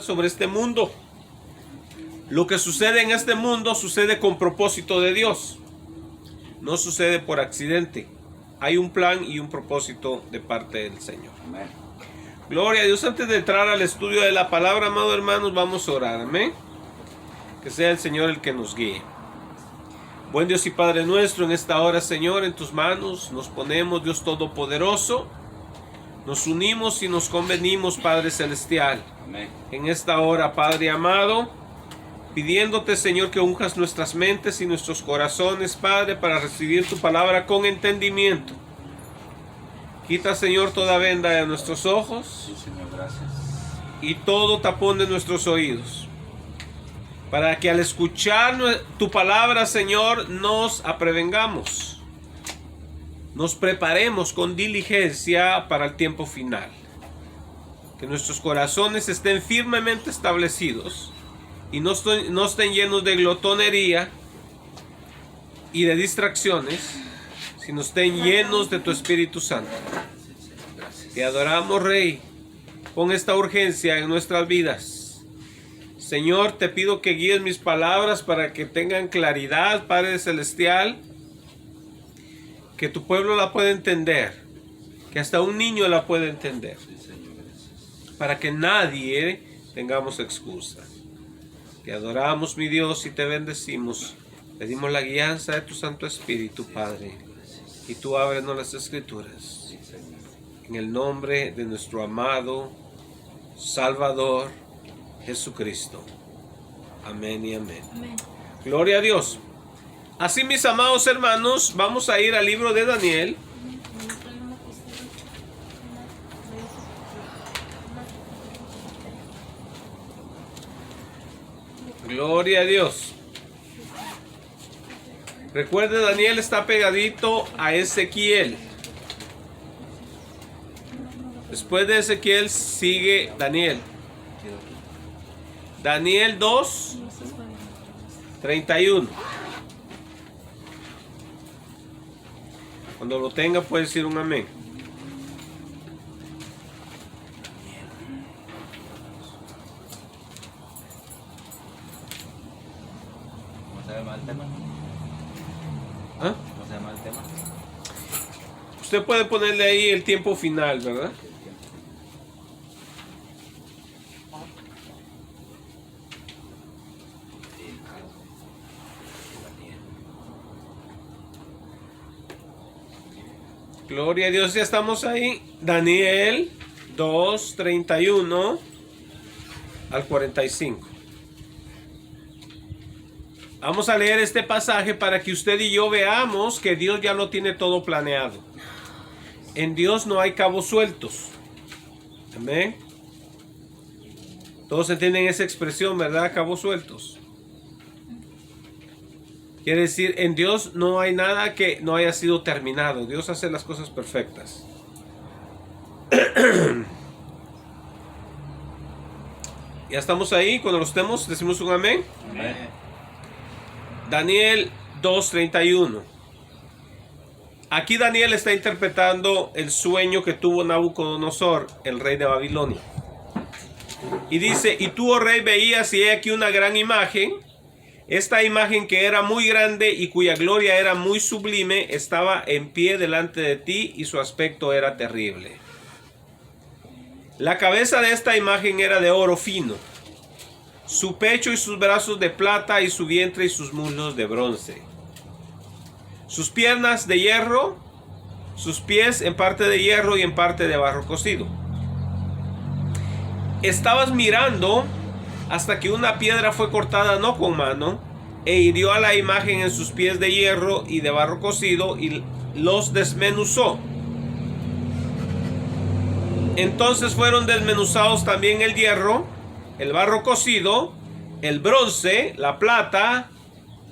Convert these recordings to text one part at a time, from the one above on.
Sobre este mundo. Lo que sucede en este mundo sucede con propósito de Dios. No sucede por accidente. Hay un plan y un propósito de parte del Señor. Amén. Gloria a Dios. Antes de entrar al estudio de la palabra, amados hermanos, vamos a orar. Amén. Que sea el Señor el que nos guíe. Buen Dios y Padre nuestro, en esta hora, Señor, en tus manos nos ponemos, Dios Todopoderoso. Nos unimos y nos convenimos, Padre Celestial. Amén. En esta hora, Padre amado, pidiéndote, Señor, que unjas nuestras mentes y nuestros corazones, Padre, para recibir tu palabra con entendimiento. Quita, Señor, toda venda de nuestros ojos Sí, Señor, gracias. y todo tapón de nuestros oídos, para que al escuchar tu palabra, Señor, nos aprevengamos. Nos preparemos con diligencia para el tiempo final. Que nuestros corazones estén firmemente establecidos y no estén llenos de glotonería y de distracciones, sino estén llenos de tu Espíritu Santo. Te adoramos, Rey, con esta urgencia en nuestras vidas. Señor, te pido que guíes mis palabras para que tengan claridad, Padre Celestial, que tu pueblo la pueda entender, que hasta un niño la pueda entender, Sí, Señor, gracias. para que nadie tengamos excusa. Te adoramos, mi Dios, y te bendecimos. Pedimos la guianza de tu Santo Espíritu, Padre, y tú ábrenos las Escrituras. Sí, Señor. En el nombre de nuestro amado Salvador Jesucristo. Amén y amén. Amén. Gloria a Dios. Así, mis amados hermanos, vamos a ir al libro de Daniel. Gloria a Dios. Recuerde, Daniel está pegadito a Ezequiel. Después de Ezequiel sigue Daniel. Daniel 2, 31. Cuando lo tenga puede decir un amén. ¿Cómo se llama el tema? ¿Ah? ¿Cómo se llama el tema? Usted puede ponerle ahí el tiempo final, ¿verdad? Gloria a Dios, ya estamos ahí. Daniel 2, 31 al 45. Vamos a leer este pasaje para que usted y yo veamos que Dios ya lo tiene todo planeado. En Dios no hay cabos sueltos. Amén. Todos entienden esa expresión, ¿verdad? Cabos sueltos. Quiere decir, en Dios no hay nada que no haya sido terminado. Dios hace las cosas perfectas. Ya estamos ahí. Cuando lo estemos, decimos un amén. Amén. Daniel 2:31. Aquí Daniel está interpretando el sueño que tuvo Nabucodonosor, el rey de Babilonia. Y dice, y tú, oh rey, veías y he aquí una gran imagen. Esta imagen, que era muy grande y cuya gloria era muy sublime, estaba en pie delante de ti y su aspecto era terrible. La cabeza de esta imagen era de oro fino, su pecho y sus brazos de plata y su vientre y sus muslos de bronce. Sus piernas de hierro, sus pies en parte de hierro y en parte de barro cocido. Estabas mirando hasta que una piedra fue cortada no con mano, e hirió a la imagen en sus pies de hierro y de barro cocido, y los desmenuzó. Entonces fueron desmenuzados también el hierro, el barro cocido, el bronce, la plata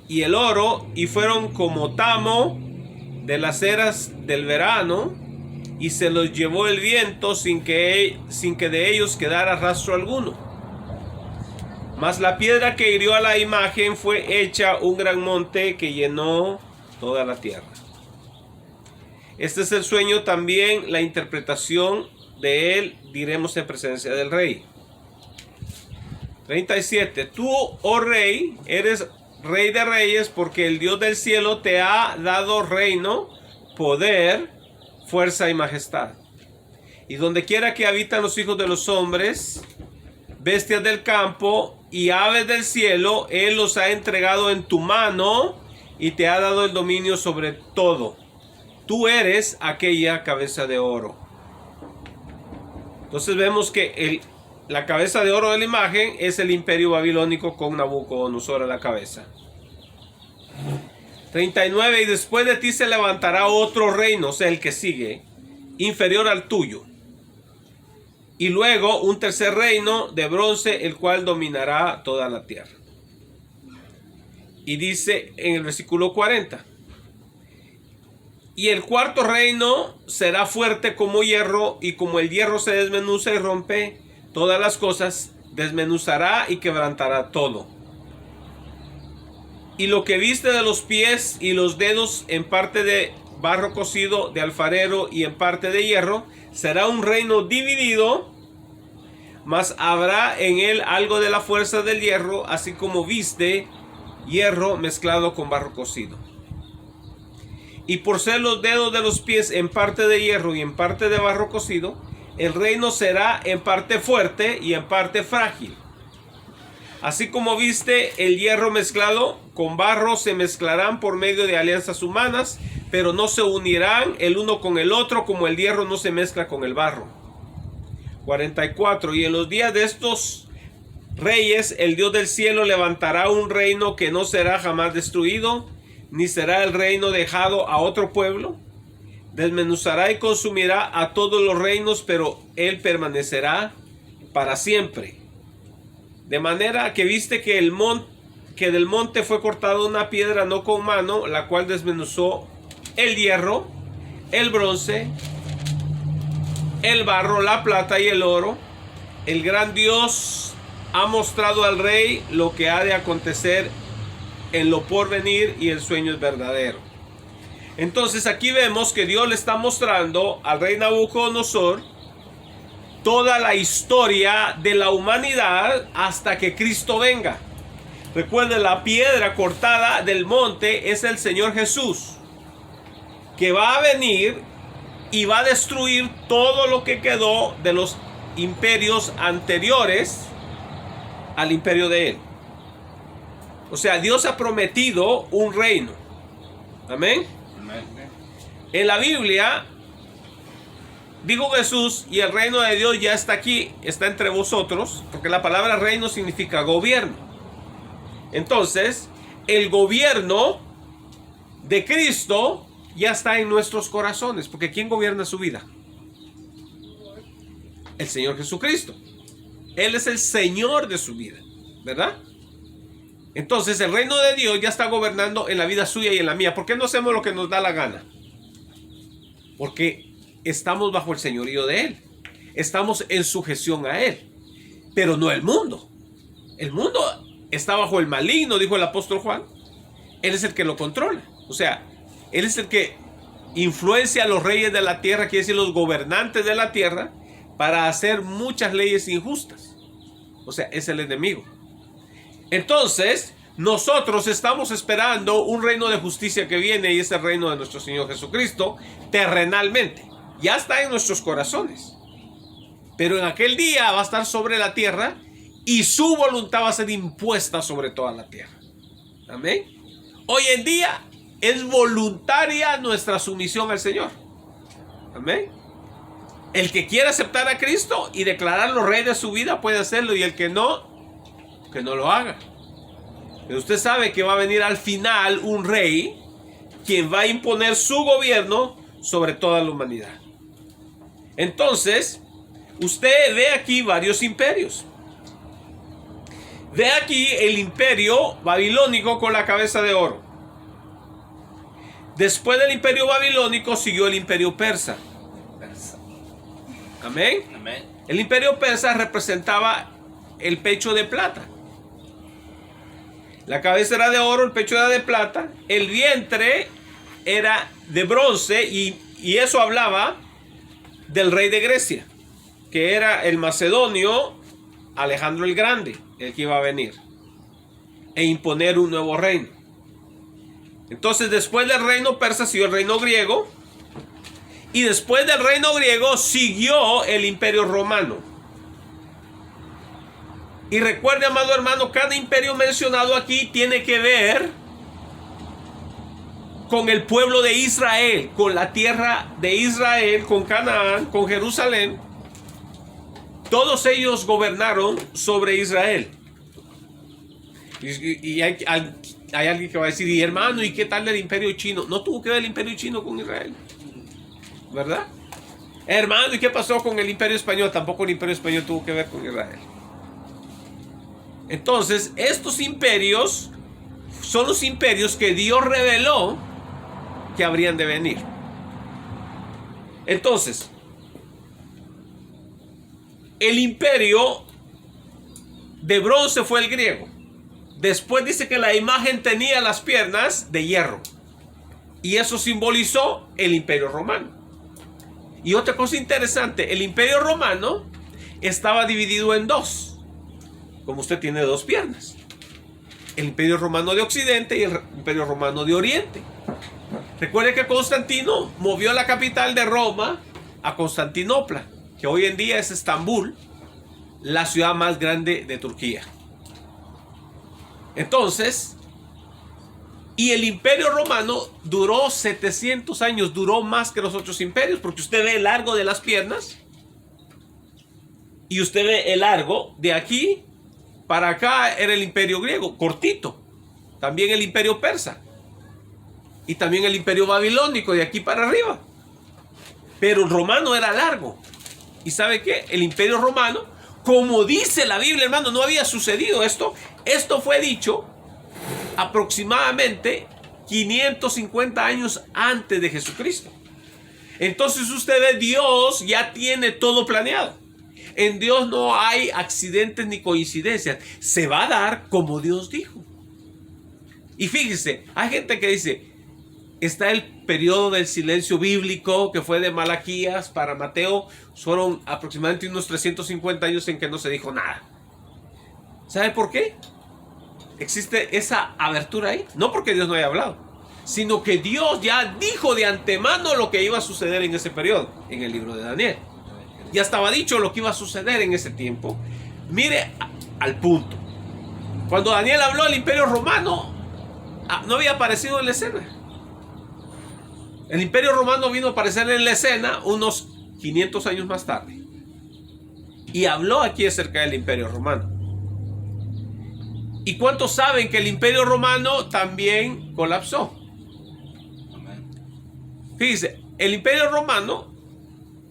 y el oro, y fueron como tamo de las eras del verano, y se los llevó el viento sin que de ellos quedara rastro alguno. Mas la piedra que hirió a la imagen fue hecha un gran monte que llenó toda la tierra. Este es el sueño, también la interpretación de él diremos en presencia del rey. 37. Tú, oh rey, eres rey de reyes, porque el Dios del cielo te ha dado reino, poder, fuerza y majestad. Y donde quiera que habitan los hijos de los hombres, bestias del campo y aves del cielo, Él los ha entregado en tu mano y te ha dado el dominio sobre todo. Tú eres aquella cabeza de oro. Entonces vemos que la cabeza de oro de la imagen es el imperio babilónico con Nabucodonosor a la cabeza. 39. Y después de ti se levantará otro reino, o sea, el que sigue, inferior al tuyo. Y luego un tercer reino de bronce, el cual dominará toda la tierra. Y dice en el versículo 40. Y el cuarto reino será fuerte como hierro, y como el hierro se desmenuza y rompe todas las cosas, desmenuzará y quebrantará todo. Y lo que viste de los pies y los dedos, en parte de barro cocido de alfarero y en parte de hierro, será un reino dividido, mas habrá en él algo de la fuerza del hierro, así como viste hierro mezclado con barro cocido. Y por ser los dedos de los pies en parte de hierro y en parte de barro cocido, el reino será en parte fuerte y en parte frágil. Así como viste el hierro mezclado con barro, se mezclarán por medio de alianzas humanas, pero no se unirán el uno con el otro, como el hierro no se mezcla con el barro. 44. Y en los días de estos reyes, el Dios del cielo levantará un reino que no será jamás destruido, ni será el reino dejado a otro pueblo. Desmenuzará y consumirá a todos los reinos, pero él permanecerá para siempre. De manera que viste que del monte fue cortada una piedra no con mano, la cual desmenuzó el hierro, el bronce, el barro, la plata y el oro. El gran Dios ha mostrado al rey lo que ha de acontecer en lo porvenir, y el sueño es verdadero. Entonces aquí vemos que Dios le está mostrando al rey Nabucodonosor toda la historia de la humanidad hasta que Cristo venga. Recuerden, la piedra cortada del monte es el Señor Jesús, que va a venir y va a destruir todo lo que quedó de los imperios anteriores al imperio de él. O sea, Dios ha prometido un reino. Amén. En la Biblia dijo Jesús, y el reino de Dios ya está aquí, está entre vosotros, porque la palabra reino significa gobierno. Entonces, el gobierno de Cristo ya está en nuestros corazones, porque ¿quién gobierna su vida? El Señor Jesucristo. Él es el Señor de su vida, ¿verdad? Entonces, el reino de Dios ya está gobernando en la vida suya y en la mía. ¿Por qué no hacemos lo que nos da la gana? Porque estamos bajo el señorío de Él. Estamos en sujeción a Él. Pero no el mundo. El mundo está bajo el maligno, dijo el apóstol Juan. Él es el que lo controla. O sea, Él es el que influencia a los reyes de la tierra, quiere decir los gobernantes de la tierra, para hacer muchas leyes injustas. O sea, es el enemigo. Entonces, nosotros estamos esperando un reino de justicia que viene, y es el reino de nuestro Señor Jesucristo, terrenalmente. Ya está en nuestros corazones. Pero en aquel día va a estar sobre la tierra, y su voluntad va a ser impuesta sobre toda la tierra. Amén. Hoy en día es voluntaria nuestra sumisión al Señor. Amén. El que quiera aceptar a Cristo y declararlo rey de su vida puede hacerlo, y el que no lo haga. Pero usted sabe que va a venir al final un rey quien va a imponer su gobierno sobre toda la humanidad. Entonces, usted ve aquí varios imperios. Ve aquí el imperio babilónico con la cabeza de oro. Después del imperio babilónico siguió el imperio persa. Amén. Amén. El imperio persa representaba el pecho de plata. La cabeza era de oro, el pecho era de plata, el vientre era de bronce, y eso hablaba del rey de Grecia, que era el macedonio Alejandro el Grande, el que iba a venir, e imponer un nuevo reino. Entonces, después del reino persa siguió el reino griego, y después del reino griego siguió el imperio romano. Y recuerde, amado hermano, cada imperio mencionado aquí tiene que ver con el pueblo de Israel, con la tierra de Israel, con Canaán, con Jerusalén. Todos ellos gobernaron sobre Israel. Y hay alguien que va a decir, y hermano, ¿y qué tal el imperio chino? No tuvo que ver el imperio chino con Israel, ¿verdad? Hermano, ¿y qué pasó con el imperio español? Tampoco el imperio español tuvo que ver con Israel. Entonces, estos imperios son los imperios que Dios reveló que habrían de venir. Entonces, el imperio de bronce fue el griego. Después dice que la imagen tenía las piernas de hierro. Y eso simbolizó el imperio romano. Y otra cosa interesante, el imperio romano estaba dividido en dos. Como usted tiene dos piernas. El imperio romano de Occidente y el imperio romano de Oriente. Recuerde que Constantino movió la capital de Roma a Constantinopla, que hoy en día es Estambul, la ciudad más grande de Turquía. Entonces, y el imperio romano duró 700 años, duró más que los otros imperios, porque usted ve el largo de las piernas y usted ve el largo de aquí para acá. Era el imperio griego, cortito. También el imperio persa. Y también el imperio babilónico, de aquí para arriba. Pero el romano era largo. ¿Y sabe qué? El imperio romano, como dice la Biblia, hermano, no había sucedido esto. Esto fue dicho aproximadamente 550 años antes de Jesucristo. Entonces usted ve, Dios ya tiene todo planeado. En Dios no hay accidentes ni coincidencias. Se va a dar como Dios dijo. Y fíjese, hay gente que dice, está el periodo del silencio bíblico que fue de Malaquías para Mateo. Fueron aproximadamente unos 350 años en que no se dijo nada. ¿Sabe por qué? Existe esa abertura ahí. No porque Dios no haya hablado, sino que Dios ya dijo de antemano lo que iba a suceder en ese periodo, en el libro de Daniel. Ya estaba dicho lo que iba a suceder en ese tiempo. Mire al punto. Cuando Daniel habló, el imperio romano no había aparecido en la escena. El imperio romano vino a aparecer en la escena unos 500 años más tarde. Y habló aquí acerca del imperio romano. ¿Y cuántos saben que el imperio romano también colapsó? Fíjense, el imperio romano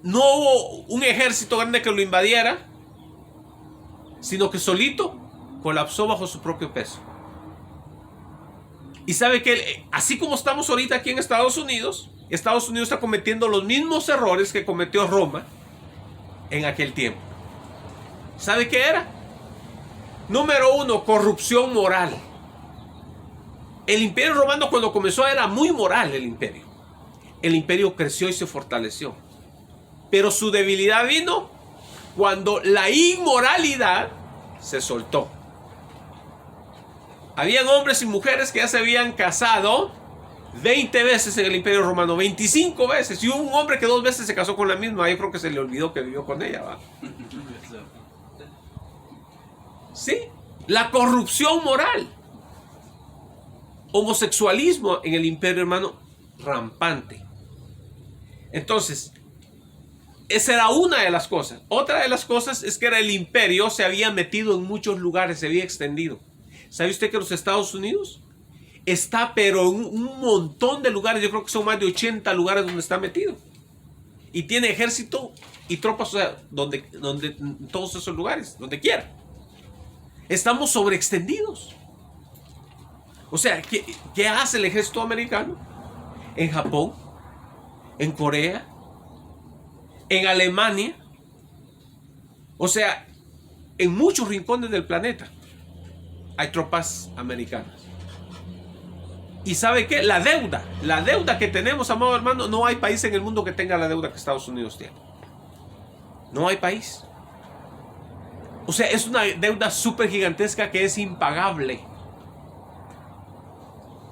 no hubo un ejército grande que lo invadiera, sino que solito colapsó bajo su propio peso. Y sabe que así como estamos ahorita aquí en Estados Unidos está cometiendo los mismos errores que cometió Roma en aquel tiempo. ¿Sabe qué era? Número uno, corrupción moral. El imperio romano cuando comenzó era muy moral el imperio. El imperio creció y se fortaleció. Pero su debilidad vino cuando la inmoralidad se soltó. Habían hombres y mujeres que ya se habían casado 20 veces en el imperio romano, 25 veces. Y hubo un hombre que 2 veces se casó con la misma. Yo creo que se le olvidó que vivió con ella, ¿va? Sí, la corrupción moral. Homosexualismo en el imperio, hermano, rampante. Entonces, esa era una de las cosas. Otra de las cosas es que el imperio se había metido en muchos lugares, se había extendido. ¿Sabe usted que los Estados Unidos está pero en un montón de lugares? Yo creo que son más de 80 lugares donde está metido. Y tiene ejército y tropas, o sea, donde en todos esos lugares, donde quiera. Estamos sobreextendidos. O sea, ¿qué hace el ejército americano? En Japón, en Corea, en Alemania, o sea, en muchos rincones del planeta hay tropas americanas. ¿Y sabe qué? La deuda que tenemos, amado hermano, no hay país en el mundo que tenga la deuda que Estados Unidos tiene. No hay país. O sea, es una deuda súper gigantesca que es impagable.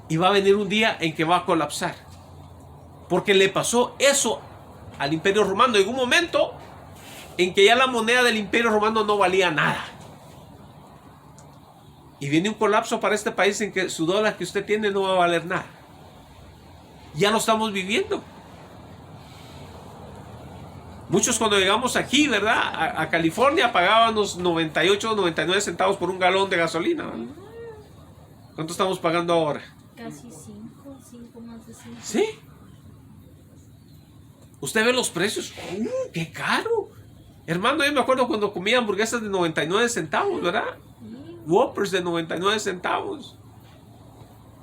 Y va a venir un día en que va a colapsar. Porque le pasó eso al Imperio Romano. En un momento en que ya la moneda del Imperio Romano no valía nada. Y viene un colapso para este país en que su dólar que usted tiene no va a valer nada. Ya lo estamos viviendo. Muchos cuando llegamos aquí, ¿verdad? A California pagábamos 98 o 99 centavos por un galón de gasolina, ¿verdad? ¿Cuánto estamos pagando ahora? Casi 5 más de 5. ¿Sí? Usted ve los precios. ¡Qué caro! Hermano, yo me acuerdo cuando comía hamburguesas de 99 centavos, ¿verdad? Whoppers de 99 centavos.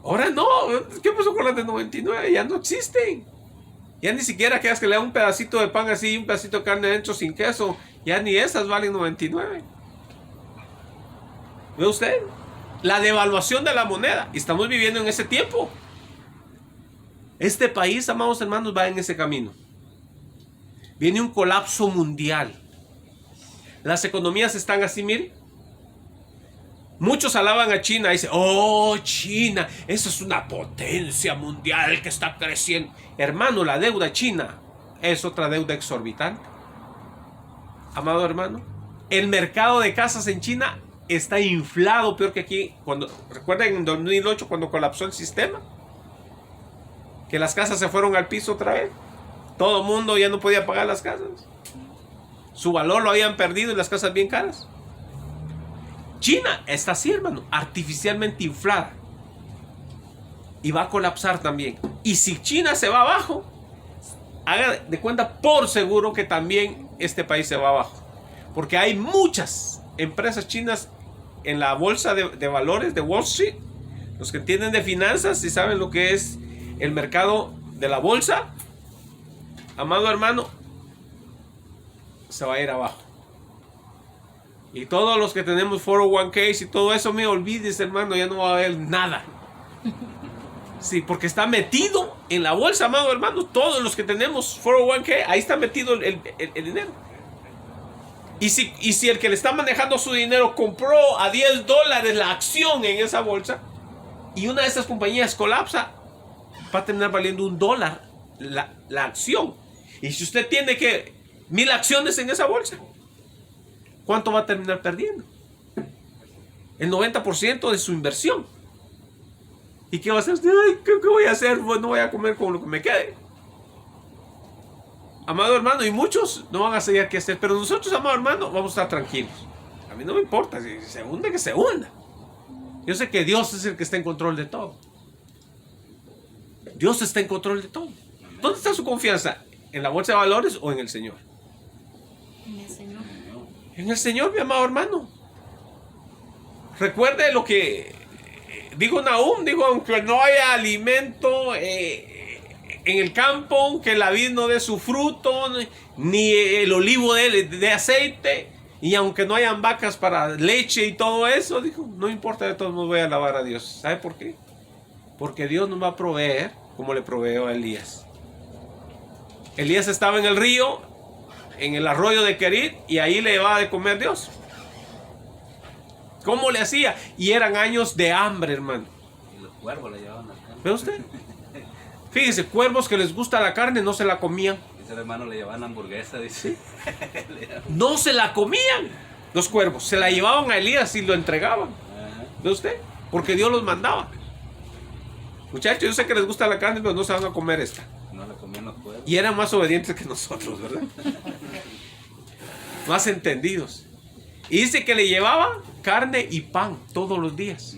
Ahora no. ¿Qué pasó con las de 99? Ya no existen. Ya ni siquiera quieras que le da un pedacito de pan así, un pedacito de carne adentro sin queso. Ya ni esas valen 99. ¿Ve usted? La devaluación de la moneda. Y estamos viviendo en ese tiempo. Este país, amados hermanos, va en ese camino. Viene un colapso mundial. Las economías están así, miren. Muchos alaban a China y dicen, oh, China, esa es una potencia mundial que está creciendo. Hermano, la deuda china es otra deuda exorbitante. Amado hermano, el mercado de casas en China está inflado peor que aquí. ¿Recuerdan en 2008 cuando colapsó el sistema? Que las casas se fueron al piso otra vez. Todo el mundo ya no podía pagar las casas. Su valor lo habían perdido y las casas bien caras. China está así, hermano, artificialmente inflada. Y va a colapsar también. Y si China se va abajo, haga de cuenta por seguro que también este país se va abajo. Porque hay muchas empresas chinas en la bolsa de valores de Wall Street. Los que entienden de finanzas y saben lo que es el mercado de la bolsa, amado hermano, se va a ir abajo. Y todos los que tenemos 401ks y todo eso, me olvides, hermano, ya no va a haber nada. Sí, porque está metido en la bolsa, amado hermano. Todos los que tenemos 401k, ahí está metido el dinero. Y si el que le está manejando su dinero compró a $10 la acción en esa bolsa y una de esas compañías colapsa, va a terminar valiendo $1 la acción. Y si usted tiene 1000 acciones en esa bolsa, ¿cuánto va a terminar perdiendo? El 90% de su inversión. ¿Y qué va a hacer usted? Ay, ¿qué voy a hacer? Pues no voy a comer con lo que me quede. Amado hermano, y muchos no van a saber qué hacer, pero nosotros, amado hermano, vamos a estar tranquilos. A mí no me importa, si se hunde, que se hunda. Yo sé que Dios es el que está en control de todo. Dios está en control de todo. ¿Dónde está su confianza? ¿En la bolsa de valores o en el Señor? En el Señor. En el Señor, mi amado hermano. Recuerde lo que dijo Nahum, dijo, aunque no haya alimento en el campo, que la vid no dé su fruto, ni el olivo de aceite, y aunque no hayan vacas para leche y todo eso, dijo, no importa, de todos modos voy a alabar a Dios. ¿Sabe por qué? Porque Dios nos va a proveer como le proveyó a Elías. Elías estaba en el río, en el arroyo de Kerit, y ahí le llevaba de comer Dios. ¿Cómo le hacía? Y eran años de hambre, hermano. Y los cuervos le llevaban acá. ¿Ve usted? Fíjese, cuervos que les gusta la carne no se la comían. Dice el hermano, le llevaban hamburguesa, dice. No se la comían los cuervos. Se la llevaban a Elías y lo entregaban. ¿Ve usted? Porque Dios los mandaba. Muchachos, yo sé que les gusta la carne, pero no se van a comer esta. No la comían los cuervos. Y eran más obedientes que nosotros, ¿verdad? Más entendidos. Y dice que le llevaba carne y pan todos los días.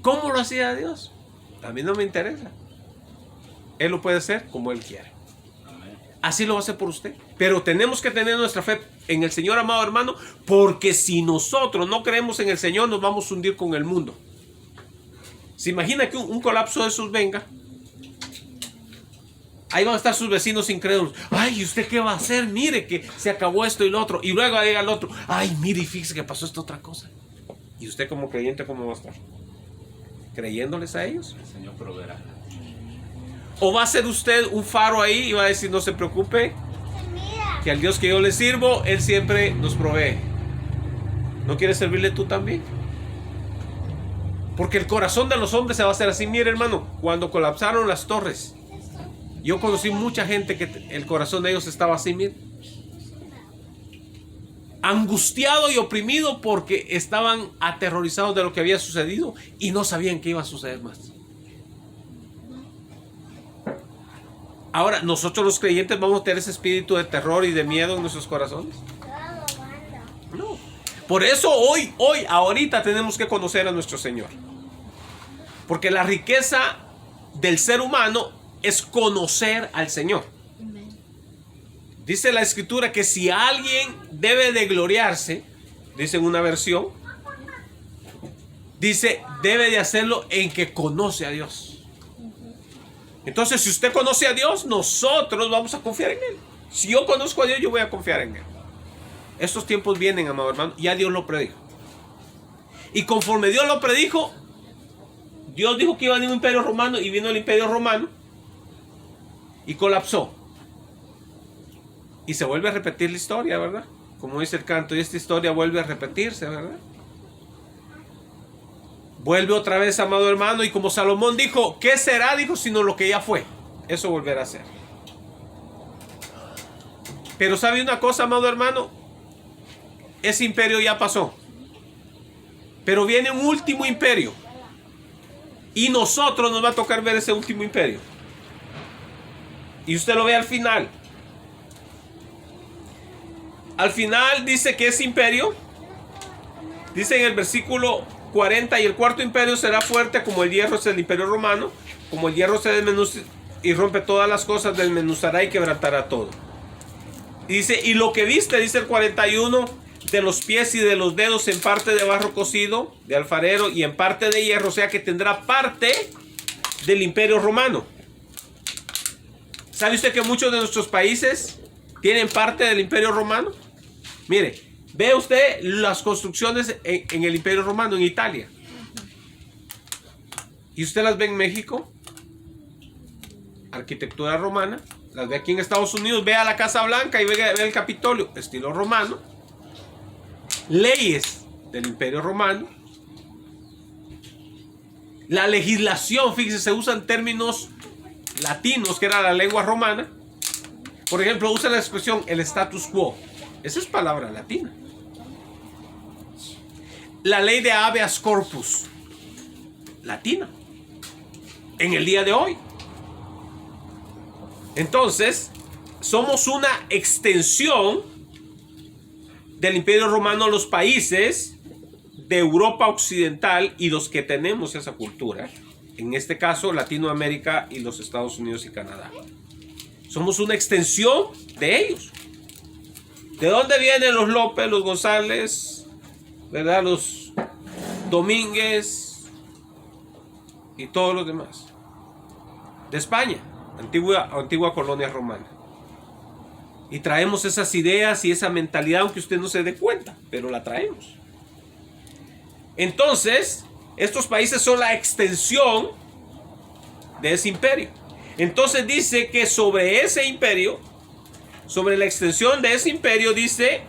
¿Cómo lo hacía Dios? A mí no me interesa. Él lo puede hacer como Él quiere. Así lo va a hacer por usted. Pero tenemos que tener nuestra fe en el Señor, amado hermano, porque si nosotros no creemos en el Señor, nos vamos a hundir con el mundo. ¿Se imagina que un colapso de esos venga? Ahí van a estar sus vecinos incrédulos. Ay, ¿y usted qué va a hacer? Mire que se acabó esto y lo otro. Y luego llega el otro. Ay, mire, fíjese que pasó esta otra cosa. ¿Y usted como creyente cómo va a estar? ¿Creyéndoles a ellos? El Señor proveerá. ¿O va a ser usted un faro ahí y va a decir, no se preocupe, que al Dios que yo le sirvo, Él siempre nos provee? ¿No quieres servirle tú también? Porque el corazón de los hombres se va a hacer así. Mire, hermano, cuando colapsaron las torres, yo conocí mucha gente que el corazón de ellos estaba así, mire, angustiado y oprimido porque estaban aterrorizados de lo que había sucedido y no sabían qué iba a suceder más. Ahora, nosotros los creyentes vamos a tener ese espíritu de terror y de miedo en nuestros corazones. No. Por eso ahorita tenemos que conocer a nuestro Señor. Porque la riqueza del ser humano es conocer al Señor. Dice la Escritura que si alguien debe de gloriarse, dice en una versión, dice, debe de hacerlo en que conoce a Dios. Entonces, si usted conoce a Dios, nosotros vamos a confiar en Él. Si yo conozco a Dios, yo voy a confiar en Él. Estos tiempos vienen, amado hermano, ya Dios lo predijo. Y conforme Dios lo predijo, Dios dijo que iba a venir un imperio romano y vino el imperio romano y colapsó. Y se vuelve a repetir la historia, ¿verdad? Como dice el canto, y esta historia vuelve a repetirse, ¿verdad? Vuelve otra vez, amado hermano, y como Salomón dijo, ¿qué será? Dijo, sino lo que ya fue. Eso volverá a ser. Pero ¿sabe una cosa, amado hermano? Ese imperio ya pasó. Pero viene un último imperio. Y nosotros nos va a tocar ver ese último imperio. Y usted lo ve al final. Al final dice que ese imperio, dice en el versículo 40, y el cuarto imperio será fuerte como el hierro es el imperio romano, como el hierro se desmenuza y rompe todas las cosas, desmenuzará y quebrantará todo. Y dice, y lo que viste, dice el 41, de los pies y de los dedos en parte de barro cocido, de alfarero, y en parte de hierro, o sea que tendrá parte del imperio romano. ¿Sabe usted que muchos de nuestros países tienen parte del imperio romano? Mire, ve usted las construcciones en el imperio romano, en Italia. ¿Y usted las ve en México? Arquitectura romana. Las ve aquí en Estados Unidos, ve a la Casa Blanca y ve el Capitolio, estilo romano. Leyes del imperio romano. La legislación, fíjese, se usan términos latinos, que era la lengua romana. Por ejemplo, usa la expresión el status quo. Esa es palabra latina. La ley de habeas corpus, latina, en el día de hoy. Entonces, somos una extensión del imperio romano, los países de Europa occidental y los que tenemos esa cultura, en este caso Latinoamérica y los Estados Unidos y Canadá. Somos una extensión de ellos. ¿De dónde vienen los López, los González, verdad, los Domínguez y todos los demás? De España, antigua colonia romana. Y traemos esas ideas y esa mentalidad, aunque usted no se dé cuenta, pero la traemos. Entonces, estos países son la extensión de ese imperio. Entonces dice que sobre ese imperio, sobre la extensión de ese imperio, dice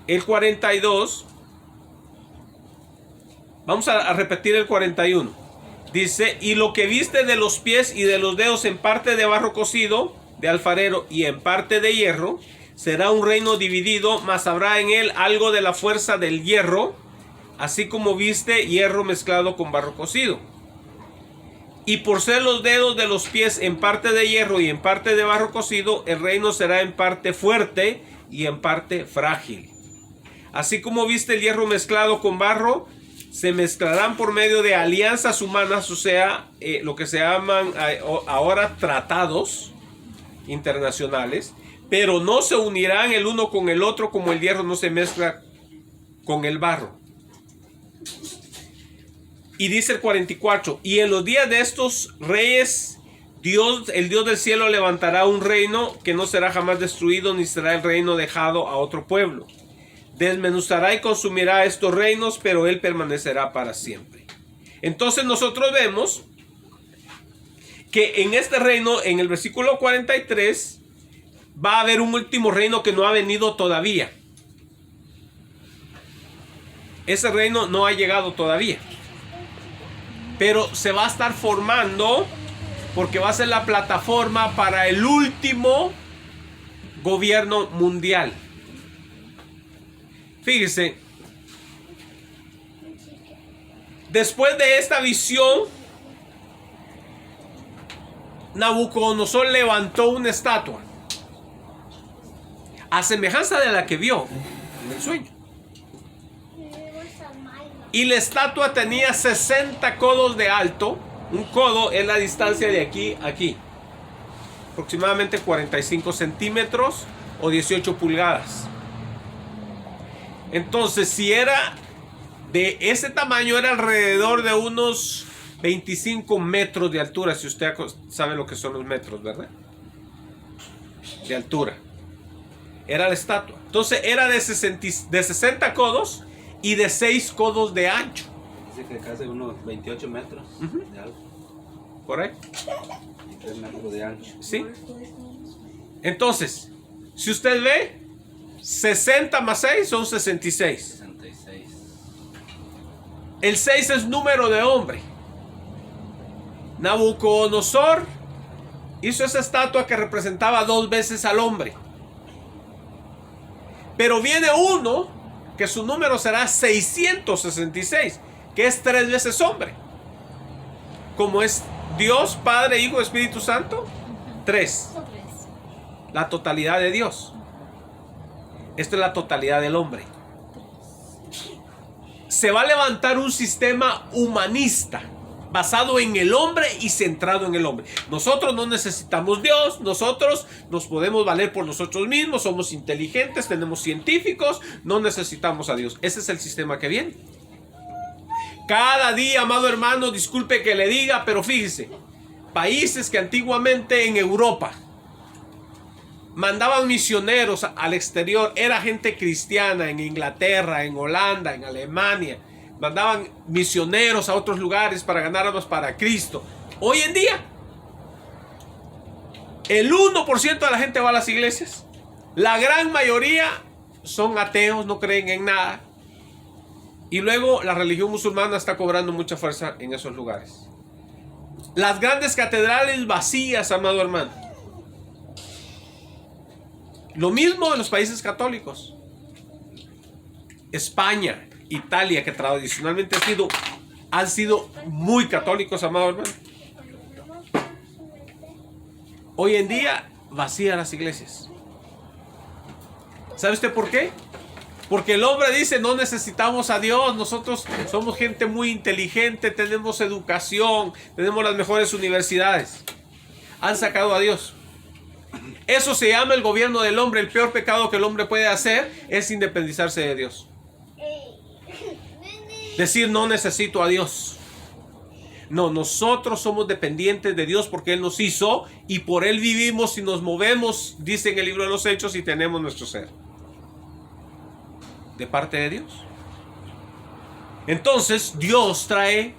el 42. Vamos a repetir el 41. Dice, y lo que viste de los pies y de los dedos en parte de barro cocido, de alfarero, y en parte de hierro, será un reino dividido, mas habrá en él algo de la fuerza del hierro, así como viste hierro mezclado con barro cocido. Y por ser los dedos de los pies en parte de hierro y en parte de barro cocido, el reino será en parte fuerte y en parte frágil. Así como viste el hierro mezclado con barro, se mezclarán por medio de alianzas humanas, o sea, lo que se llaman ahora tratados internacionales, pero no se unirán el uno con el otro como el hierro no se mezcla con el barro. Y dice el 44, y en los días de estos reyes, el Dios del cielo levantará un reino que no será jamás destruido, ni será el reino dejado a otro pueblo. Desmenuzará y consumirá estos reinos, pero él permanecerá para siempre. Entonces nosotros vemos que en este reino, en el versículo 43, va a haber un último reino que no ha venido todavía. Ese reino no ha llegado todavía. Pero se va a estar formando porque va a ser la plataforma para el último gobierno mundial. Fíjese, después de esta visión, Nabucodonosor levantó una estatua a semejanza de la que vio en el sueño. Y la estatua tenía 60 codos de alto. Un codo es la distancia de aquí a aquí, aproximadamente 45 centímetros o 18 pulgadas. Entonces, si era de ese tamaño, era alrededor de unos 25 metros de altura, si usted sabe lo que son los metros, ¿verdad? De altura. Era la estatua. Entonces era de 60 codos y de 6 codos de ancho. Dice que casi unos 28 metros de alto. ¿Por ahí? Y 3 metros de ancho. ¿Sí? Entonces, si usted ve, 60 más 6 son 66. 66. El 6 es número de hombre. Nabucodonosor hizo esa estatua que representaba 2 veces al hombre. Pero viene uno que su número será 666, que es 3 veces hombre. Como es Dios, Padre, Hijo, Espíritu Santo, 3. La totalidad de Dios. Esto es la totalidad del hombre. Se va a levantar un sistema humanista basado en el hombre y centrado en el hombre. Nosotros no necesitamos Dios, nosotros nos podemos valer por nosotros mismos, somos inteligentes, tenemos científicos, no necesitamos a Dios. Ese es el sistema que viene. Cada día, amado hermano, disculpe que le diga, pero fíjese, países que antiguamente en Europa mandaban misioneros al exterior, era gente cristiana en Inglaterra, en Holanda, en Alemania, mandaban misioneros a otros lugares para ganar almas para Cristo. Hoy en día, el 1% de la gente va a las iglesias. La gran mayoría son ateos, no creen en nada. Y luego la religión musulmana está cobrando mucha fuerza en esos lugares. Las grandes catedrales vacías, amado hermano. Lo mismo en los países católicos. España, Italia, que tradicionalmente han sido muy católicos, amado hermano. Hoy en día, vacías las iglesias. ¿Sabe usted por qué? Porque el hombre dice, no necesitamos a Dios, nosotros somos gente muy inteligente, tenemos educación, tenemos las mejores universidades. Han sacado a Dios. Eso se llama el gobierno del hombre. El peor pecado que el hombre puede hacer es independizarse de Dios. Decir, no necesito a Dios. No, nosotros somos dependientes de Dios porque Él nos hizo y por Él vivimos y nos movemos, dice en el libro de los Hechos, y tenemos nuestro ser. De parte de Dios. Entonces, Dios trae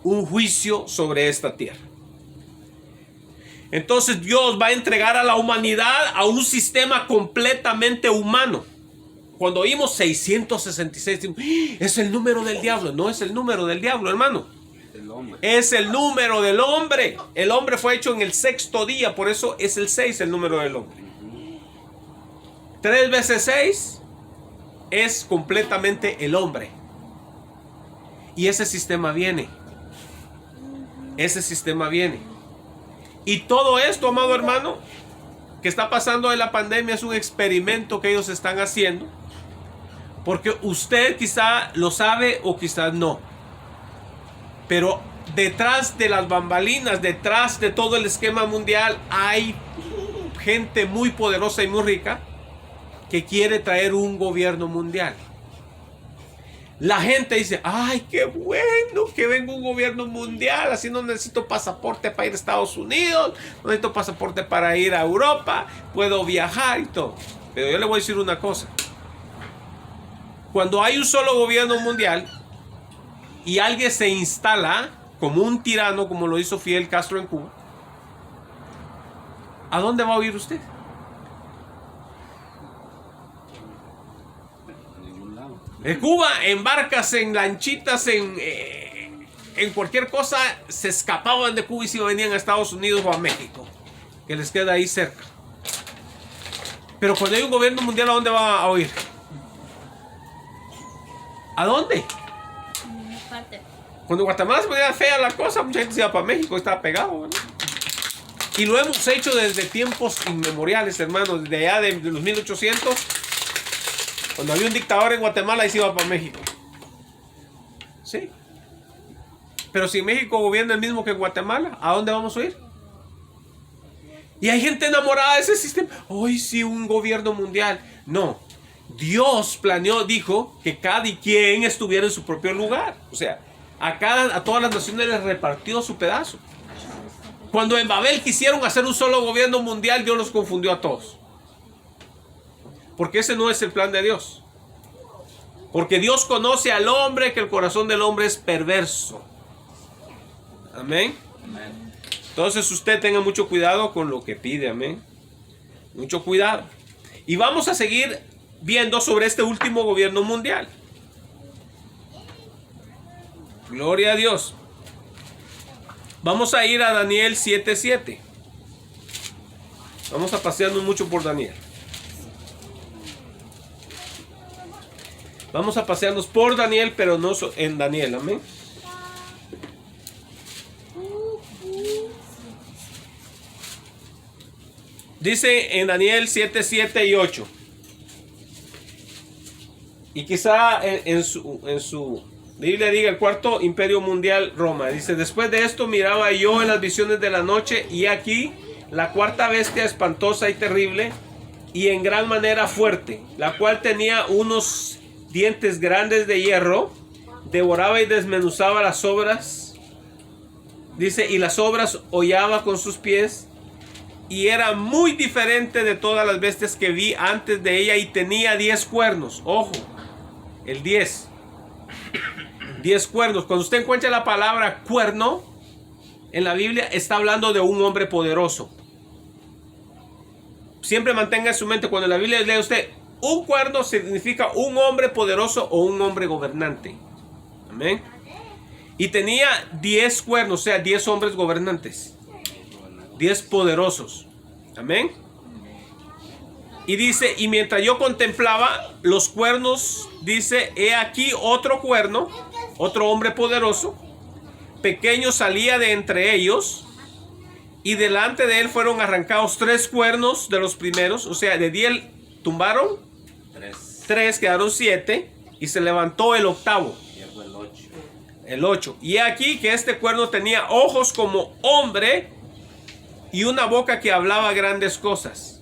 un juicio sobre esta tierra. Entonces, Dios va a entregar a la humanidad a un sistema completamente humano. Cuando oímos 666, es el número del diablo. No es el número del diablo, hermano. El hombre. Es el número del hombre. El hombre fue hecho en el 6º día, por eso es el 6 el número del hombre. 3 veces 6 es completamente el hombre. Y ese sistema viene. Ese sistema viene. Y todo esto, amado hermano, que está pasando en la pandemia es un experimento que ellos están haciendo. Porque usted quizá lo sabe o quizás no. Pero detrás de las bambalinas, detrás de todo el esquema mundial, hay gente muy poderosa y muy rica que quiere traer un gobierno mundial. La gente dice, ay, qué bueno que venga un gobierno mundial, así no necesito pasaporte para ir a Estados Unidos, no necesito pasaporte para ir a Europa, puedo viajar y todo. Pero yo le voy a decir una cosa. Cuando hay un solo gobierno mundial y alguien se instala como un tirano, como lo hizo Fidel Castro en Cuba, ¿a dónde va a huir usted? A ningún lado. En Cuba, en barcas, en lanchitas, en cualquier cosa, se escapaban de Cuba y se venían a Estados Unidos o a México, que les queda ahí cerca. Pero cuando hay un gobierno mundial, ¿a dónde va a oír? ¿A dónde? Parte. Cuando Guatemala se ponía fea la cosa, mucha gente se iba para México, estaba pegado, ¿verdad? Y lo hemos hecho desde tiempos inmemoriales, hermanos, desde allá de los 1800. Cuando había un dictador en Guatemala, y se iba para México. Sí. Pero si México gobierna el mismo que Guatemala, ¿a dónde vamos a ir? Y hay gente enamorada de ese sistema. Hoy sí, un gobierno mundial. No. Dios planeó, dijo que cada quien estuviera en su propio lugar. O sea, a todas las naciones les repartió su pedazo. Cuando en Babel quisieron hacer un solo gobierno mundial, Dios los confundió a todos. Porque ese no es el plan de Dios. Porque Dios conoce al hombre, que el corazón del hombre es perverso. Amén. Amén. Entonces usted tenga mucho cuidado con lo que pide. Amén. Mucho cuidado. Y vamos a seguir viendo sobre este último gobierno mundial. Gloria a Dios. Vamos a ir a Daniel 7:7. Vamos a pasearnos mucho por Daniel. Vamos a pasearnos por Daniel, pero no en Daniel. Amén. Dice en Daniel 7:7 y 8. Y quizá en su Biblia diga el cuarto imperio mundial, Roma. Dice: después de esto miraba yo en las visiones de la noche, y aquí la cuarta bestia espantosa y terrible, y en gran manera fuerte, la cual tenía unos dientes grandes de hierro, devoraba y desmenuzaba las obras. Dice: y las obras hollaba con sus pies, y era muy diferente de todas las bestias que vi antes de ella, y tenía 10 cuernos. Ojo, el 10 cuernos. Cuando usted encuentra la palabra cuerno en la Biblia, está hablando de un hombre poderoso. Siempre mantenga en su mente, cuando en la Biblia lee usted un cuerno, significa un hombre poderoso o un hombre gobernante. Amén. Y tenía 10 cuernos, o sea, 10 hombres gobernantes, 10 poderosos. Amén. Y dice: y mientras yo contemplaba los cuernos, dice, he aquí otro cuerno, otro hombre poderoso, pequeño, salía de entre ellos, y delante de él fueron arrancados 3 cuernos de los primeros. O sea, de 10 tumbaron 3, quedaron 7, y se levantó el octavo, el 8. Y aquí que este cuerno tenía ojos como hombre y una boca que hablaba grandes cosas.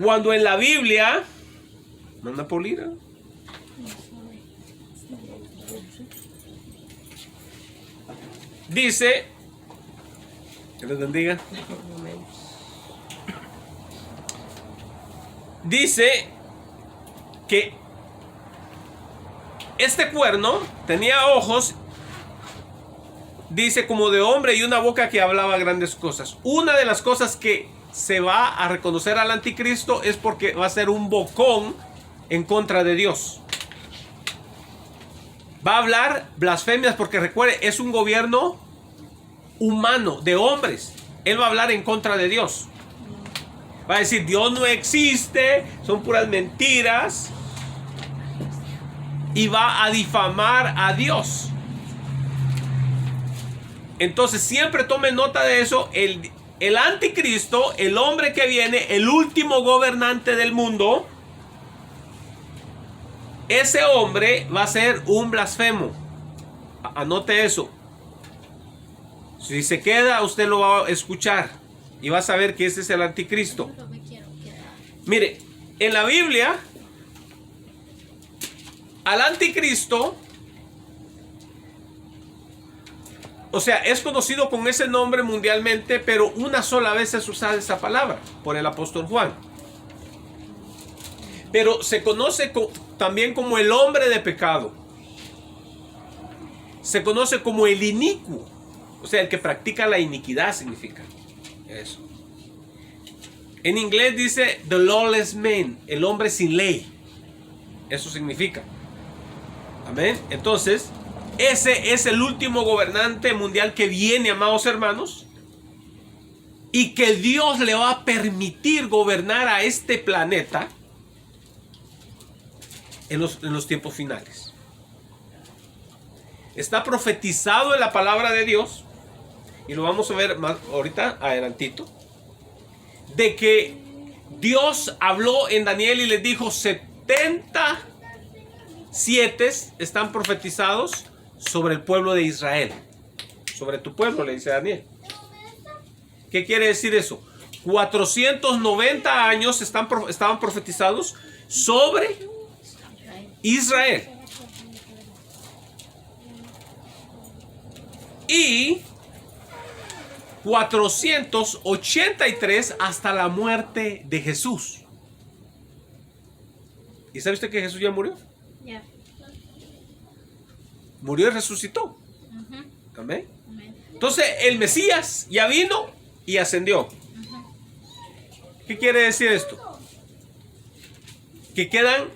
Cuando en la Biblia, manda Paulina, dice, que les bendiga, dice que este cuerno tenía ojos, dice, como de hombre, y una boca que hablaba grandes cosas. Una de las cosas que se va a reconocer al anticristo es porque va a ser un bocón en contra de Dios. Va a hablar blasfemias, porque recuerde, es un gobierno humano, de hombres. Él va a hablar en contra de Dios. Va a decir: Dios no existe, son puras mentiras. Y va a difamar a Dios. Entonces siempre tome nota de eso. El anticristo, el hombre que viene, el último gobernante del mundo, ese hombre va a ser un blasfemo. Anote eso. Si se queda, usted lo va a escuchar y va a saber que ese es el anticristo. No me quiero quedar. Mire, en la Biblia, al anticristo, o sea, es conocido con ese nombre mundialmente, pero una sola vez es usada esa palabra por el apóstol Juan. Pero se conoce también como el hombre de pecado. Se conoce como el inicuo, o sea, el que practica la iniquidad, significa eso. En inglés dice the lawless man, el hombre sin ley. Eso significa. Amén. Entonces, ese es el último gobernante mundial que viene, amados hermanos, y que Dios le va a permitir gobernar a este planeta en los tiempos finales. Está profetizado en la palabra de Dios, y lo vamos a ver más ahorita, adelantito, de que Dios habló en Daniel y les dijo 77 están profetizados sobre el pueblo de Israel. Sobre tu pueblo, le dice Daniel. ¿Qué quiere decir eso? 490 años estaban profetizados sobre Israel. Y 483 hasta la muerte de Jesús. ¿Y sabe usted que Jesús ya murió? Ya. Murió y resucitó. Ujú. Amén. Amén. Entonces el Mesías ya vino y ascendió. ¿Qué quiere decir esto? Que quedan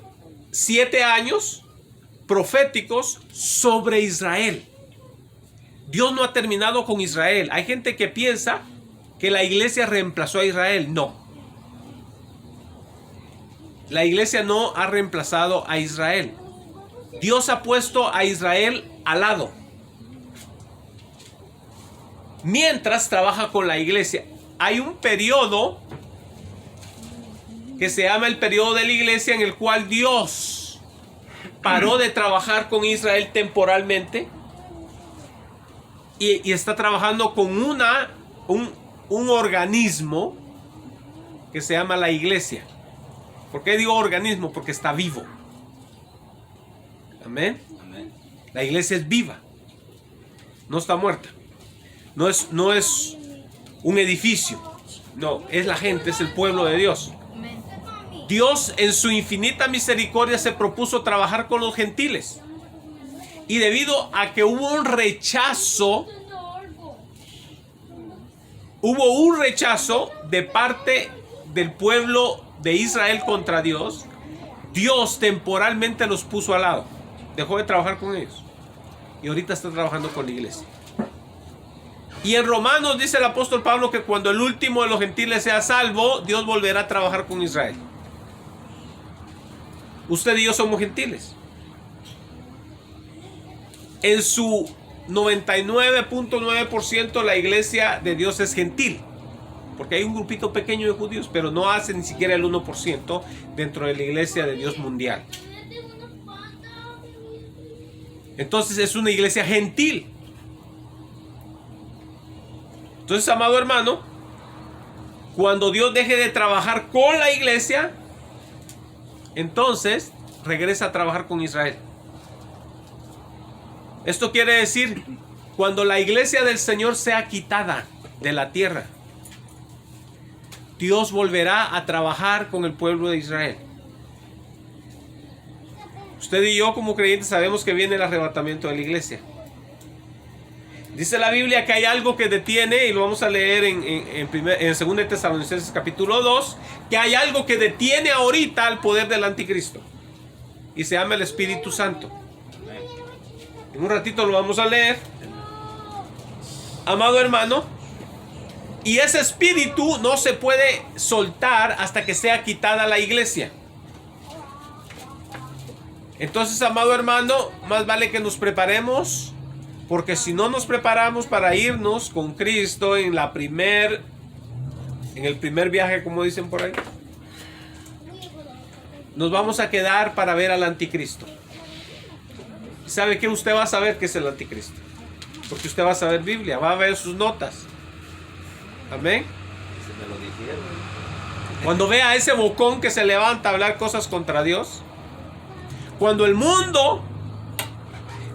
7 años proféticos sobre Israel. Dios no ha terminado con Israel. Hay gente que piensa que la iglesia reemplazó a Israel. No. La iglesia no ha reemplazado a Israel. Dios ha puesto a Israel al lado, mientras trabaja con la iglesia. Hay un periodo que se llama el periodo de la iglesia, en el cual Dios paró de trabajar con Israel temporalmente y está trabajando con un organismo que se llama la iglesia. ¿Por qué digo organismo? Porque está vivo. Amén. Amén. La iglesia es viva, no está muerta. No es un edificio, no, es la gente, es el pueblo de Dios. Amén. Dios en su infinita misericordia se propuso trabajar con los gentiles. Y debido a que hubo un rechazo de parte del pueblo de Israel contra Dios, Dios temporalmente los puso al lado. Dejó de trabajar con ellos. Y ahorita está trabajando con la iglesia. Y en Romanos dice el apóstol Pablo que cuando el último de los gentiles sea salvo, Dios volverá a trabajar con Israel. Usted y yo somos gentiles. En su 99.9% la iglesia de Dios es gentil. Porque hay un grupito pequeño de judíos, pero no hace ni siquiera el 1% dentro de la iglesia de Dios mundial. Entonces es una iglesia gentil. Entonces, amado hermano, cuando Dios deje de trabajar con la iglesia, entonces regresa a trabajar con Israel. Esto quiere decir, cuando la iglesia del Señor sea quitada de la tierra, Dios volverá a trabajar con el pueblo de Israel. Usted y yo como creyentes sabemos que viene el arrebatamiento de la iglesia. Dice la Biblia que hay algo que detiene, y lo vamos a leer en 2 Tesalonicenses capítulo 2, que hay algo que detiene ahorita al poder del anticristo. Y se llama el Espíritu Santo. En un ratito lo vamos a leer, amado hermano. Y ese espíritu no se puede soltar hasta que sea quitada la iglesia. Entonces, amado hermano, más vale que nos preparemos, porque si no nos preparamos para irnos con Cristo en el primer viaje, como dicen por ahí, nos vamos a quedar para ver al anticristo. ¿Sabe qué? Usted va a saber que es el anticristo, porque usted va a saber Biblia, va a ver sus notas. Amén. Se me lo dijeron. Cuando vea a ese bocón que se levanta a hablar cosas contra Dios, cuando el mundo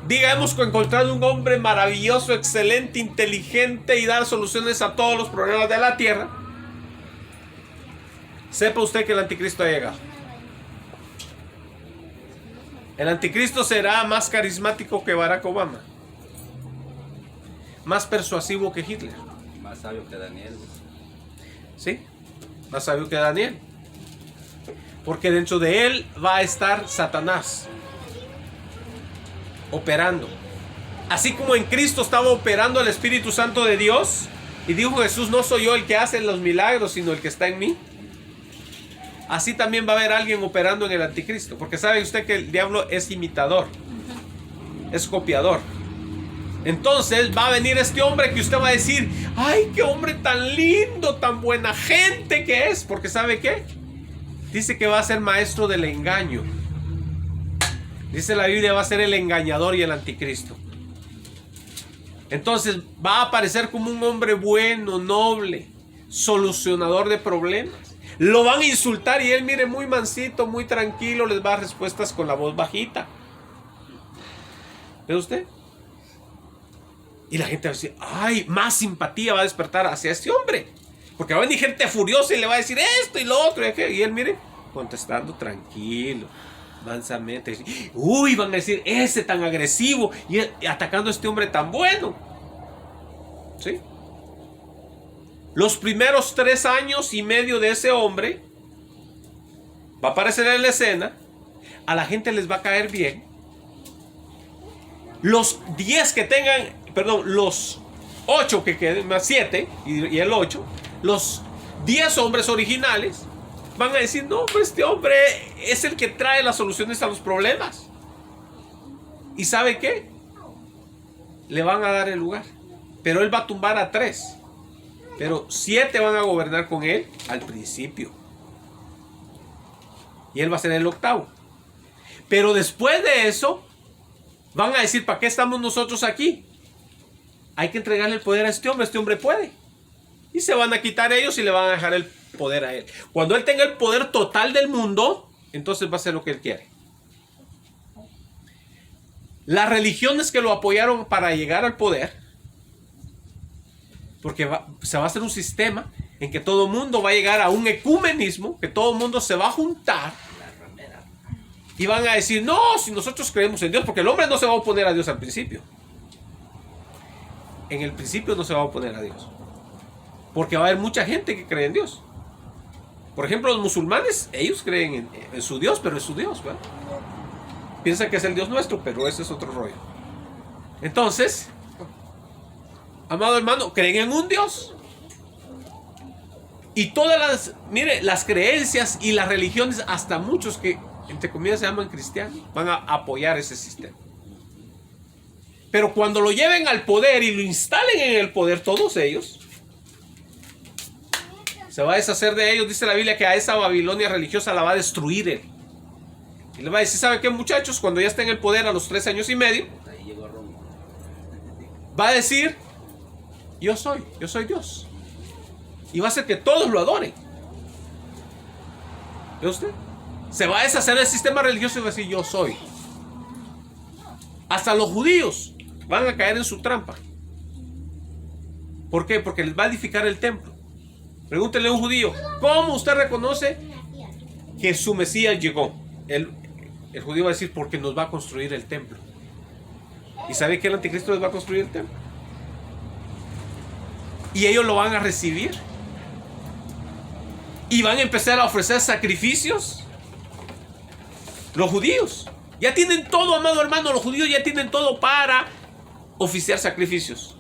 diga hemos encontrado un hombre maravilloso, excelente, inteligente y dar soluciones a todos los problemas de la tierra, sepa usted que el anticristo ha llegado. El anticristo será más carismático que Barack Obama, más persuasivo que Hitler. Más sabio que Daniel. ¿Sí? Más sabio que Daniel. Porque dentro de él va a estar Satanás. operando. Así como en Cristo estaba operando el Espíritu Santo de Dios, y dijo Jesús, no soy yo el que hace los milagros, sino el que está en mí. Así también va a haber alguien operando en el anticristo, porque sabe usted que el diablo es imitador, es copiador. Entonces va a venir este hombre que usted va a decir, ay, qué hombre tan lindo, tan buena gente que es, porque ¿sabe qué? Dice que va a ser maestro del engaño. Dice la Biblia, va a ser el engañador y el anticristo. Entonces va a aparecer como un hombre bueno, noble, solucionador de problemas. Lo van a insultar y él, mire, muy mansito, muy tranquilo, les va a dar respuestas con la voz bajita. ¿Ve usted? Y la gente va a decir, ay, más simpatía va a despertar hacia este hombre. Porque va a venir gente furiosa y le va a decir esto y lo otro. Y él, mire, contestando tranquilo, mansamente. Uy, van a decir, ese tan agresivo y atacando a este hombre tan bueno. ¿Sí? Los primeros 3 años y medio de ese hombre va a aparecer en la escena. A la gente les va a caer bien. Los 10 que tengan, perdón, los 8 que queden, más 7 y el 8, los 10 hombres originales van a decir, no, pues este hombre es el que trae las soluciones a los problemas. ¿Y sabe qué? Le van a dar el lugar. Pero él va a tumbar a 3. Pero 7 van a gobernar con él al principio. Y él va a ser el 8º. Pero después de eso, van a decir, ¿para qué estamos nosotros aquí? Hay que entregarle el poder a este hombre puede. Y se van a quitar ellos y le van a dejar el poder a él. Cuando él tenga el poder total del mundo, entonces va a hacer lo que él quiere. Las religiones que lo apoyaron para llegar al poder, porque se va a hacer un sistema en que todo el mundo va a llegar a un ecumenismo, que todo el mundo se va a juntar y van a decir, no, si nosotros creemos en Dios, porque el hombre no se va a oponer a Dios al principio. En el principio no se va a oponer a Dios, porque va a haber mucha gente que cree en Dios. Por ejemplo, los musulmanes, ellos creen en su Dios, pero es su Dios, ¿verdad? Piensan que es el Dios nuestro, pero ese es otro rollo. Entonces, amado hermano, creen en un Dios. Y todas las creencias y las religiones, hasta muchos que entre comillas se llaman cristianos, van a apoyar ese sistema. Pero cuando lo lleven al poder y lo instalen en el poder, todos ellos, se va a deshacer de ellos. Dice la Biblia que a esa Babilonia religiosa la va a destruir él. Y le va a decir, ¿sabe qué, muchachos? Cuando ya esté en el poder a los 3 años y medio, va a decir, yo soy Dios. Y va a hacer que todos lo adoren. ¿Ve usted? Se va a deshacer el sistema religioso y va a decir, yo soy. Hasta los judíos van a caer en su trampa. ¿Por qué? Porque les va a edificar el templo. Pregúntele a un judío, ¿cómo usted reconoce que su Mesías llegó? El judío va a decir, porque nos va a construir el templo. ¿Y sabe que el anticristo les va a construir el templo? Y ellos lo van a recibir. Y van a empezar a ofrecer sacrificios. Los judíos ya tienen todo, amado hermano. Los judíos ya tienen todo para oficiar sacrificios.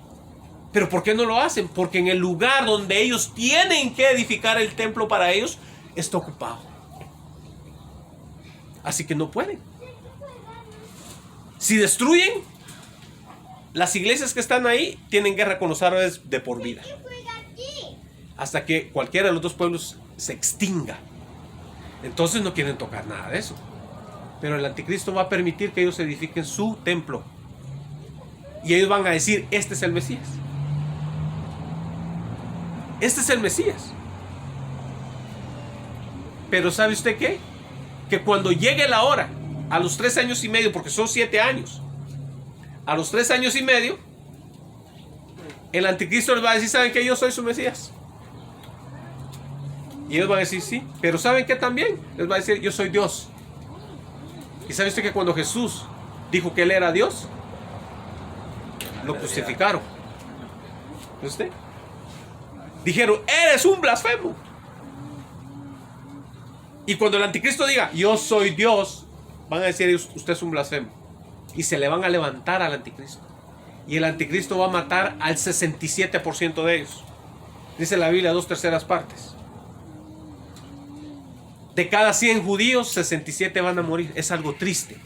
¿Pero por qué no lo hacen? Porque en el lugar donde ellos tienen que edificar el templo para ellos, está ocupado. Así que no pueden. Si destruyen, las iglesias que están ahí tienen guerra con los árabes de por vida. Hasta que cualquiera de los dos pueblos se extinga. Entonces no quieren tocar nada de eso. Pero el anticristo va a permitir que ellos edifiquen su templo. Y ellos van a decir, este es el Mesías. Este es el Mesías. Pero ¿sabe usted qué? Que cuando llegue la hora, a los 3 años y medio, porque son 7 años, a los 3 años y medio, el anticristo les va a decir, ¿saben qué? Yo soy su Mesías. Y ellos van a decir, sí. Pero ¿saben qué también? Les va a decir, yo soy Dios. ¿Y sabe usted que cuando Jesús dijo que él era Dios, lo crucificaron? ¿Ve usted? Dijeron, eres un blasfemo. Y cuando el anticristo diga, yo soy Dios, van a decir, usted es un blasfemo. y se le van a levantar al anticristo. Y el anticristo va a matar al 67% de ellos. Dice la Biblia, 2/3 partes. De cada 100 judíos, 67 van a morir. Es algo triste.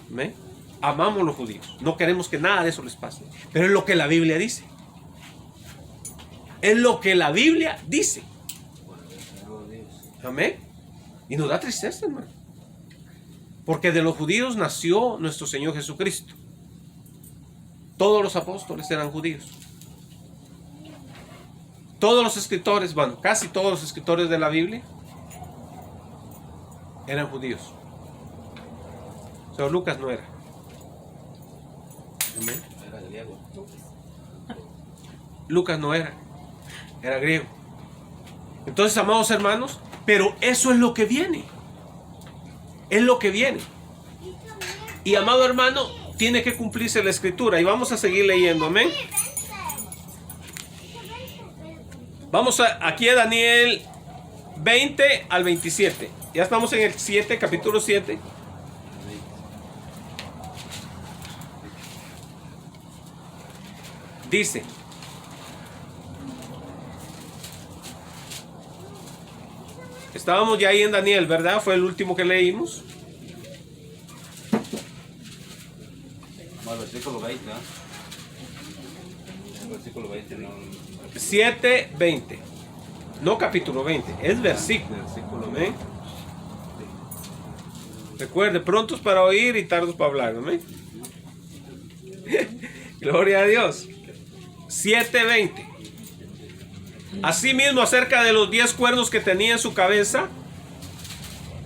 ¿Ven? Amamos los judíos. No queremos que nada de eso les pase. Pero es lo que la Biblia dice. Es lo que la Biblia dice. Amén. Y nos da tristeza, hermano. Porque de los judíos nació nuestro Señor Jesucristo. Todos los apóstoles eran judíos. Todos los escritores, bueno, casi todos los escritores de la Biblia eran judíos. Solo Lucas no era. Amén. Era griego. Lucas no era. Era griego. Entonces, amados hermanos, pero eso es lo que viene. Es lo que viene. Y amado hermano, tiene que cumplirse la escritura. Y vamos a seguir leyendo. Amén. Vamos aquí a Daniel 20 al 27. Ya estamos en el 7, capítulo 7. Dice: estábamos ya ahí en Daniel, ¿verdad? Fue el último que leímos. No, el versículo 20, ¿eh? El versículo 20 no. 7:20. No capítulo 20, es versículo. Versículo Amén. Recuerde, prontos para oír y tardos para hablar. Amén. Gloria a Dios. 7:20. Asimismo, acerca de los 10 cuernos que tenía en su cabeza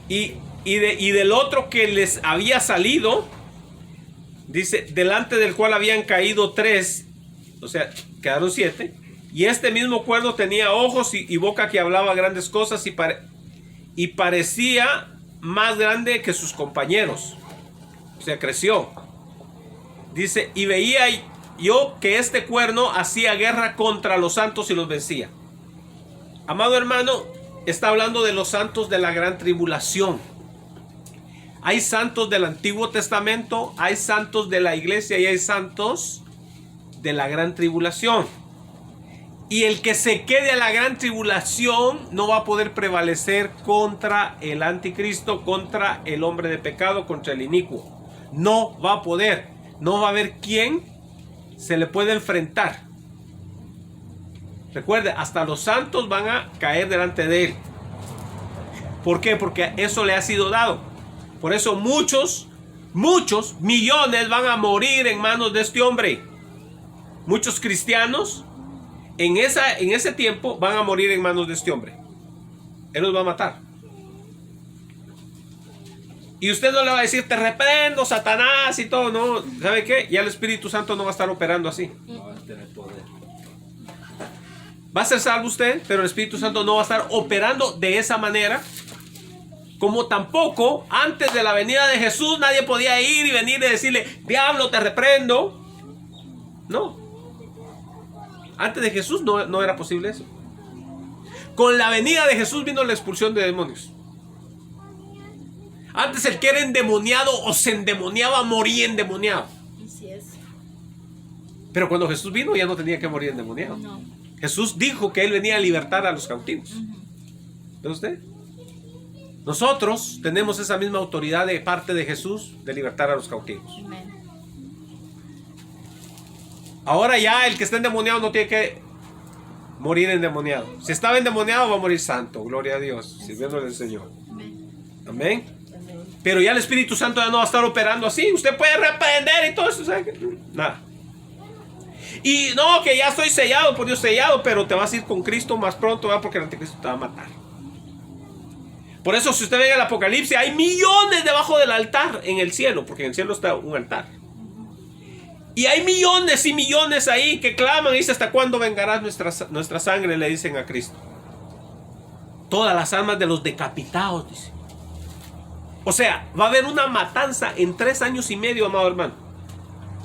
y del otro que les había salido, dice, delante del cual habían caído 3, o sea, quedaron 7. Y este mismo cuerno tenía ojos y boca que hablaba grandes cosas y parecía más grande que sus compañeros. O sea, creció. Dice, y veía yo que este cuerno hacía guerra contra los santos y los vencía. Amado hermano, está hablando de los santos de la gran tribulación. Hay santos del Antiguo Testamento, hay santos de la iglesia y hay santos de la gran tribulación. Y el que se quede a la gran tribulación no va a poder prevalecer contra el anticristo, contra el hombre de pecado, contra el inicuo. No va a poder. No va a haber quien se le pueda enfrentar. Recuerde, hasta los santos van a caer delante de él. ¿Por qué? Porque eso le ha sido dado. Por eso muchos millones van a morir en manos de este hombre. Muchos cristianos en ese tiempo van a morir en manos de este hombre. Él los va a matar. Y usted no le va a decir, te reprendo, Satanás y todo. No, ¿sabe qué? Ya el Espíritu Santo no va a estar operando así. No va a tener poder. Va a ser salvo usted, pero el Espíritu Santo no va a estar operando de esa manera. Como tampoco antes de la venida de Jesús nadie podía ir y venir y decirle, diablo, te reprendo. No. Antes de Jesús no era posible eso. Con la venida de Jesús vino la expulsión de demonios. Antes el que era endemoniado o se endemoniaba moría endemoniado. Así es. Pero cuando Jesús vino ya no tenía que morir endemoniado. No. Jesús dijo que Él venía a libertar a los cautivos. ¿Ve usted? Nosotros tenemos esa misma autoridad de parte de Jesús de libertar a los cautivos. Amén. Ahora ya el que está endemoniado no tiene que morir endemoniado. Si estaba endemoniado va a morir santo. Gloria a Dios, sirviéndole al Señor. Amén. Amén. Pero ya el Espíritu Santo ya no va a estar operando así. Usted puede reprender y todo eso. ¿Sabe? Nada. Y no, que ya estoy sellado por Dios, sellado, pero te vas a ir con Cristo más pronto, ¿verdad? Porque el anticristo te va a matar. Por eso si usted ve el Apocalipsis, hay millones debajo del altar en el cielo, porque en el cielo está un altar. Y hay millones y millones ahí que claman y dicen, ¿hasta cuándo vengarás nuestra sangre? Le dicen a Cristo. Todas las almas de los decapitados, dice. O sea, va a haber una matanza en 3 años y medio, amado hermano.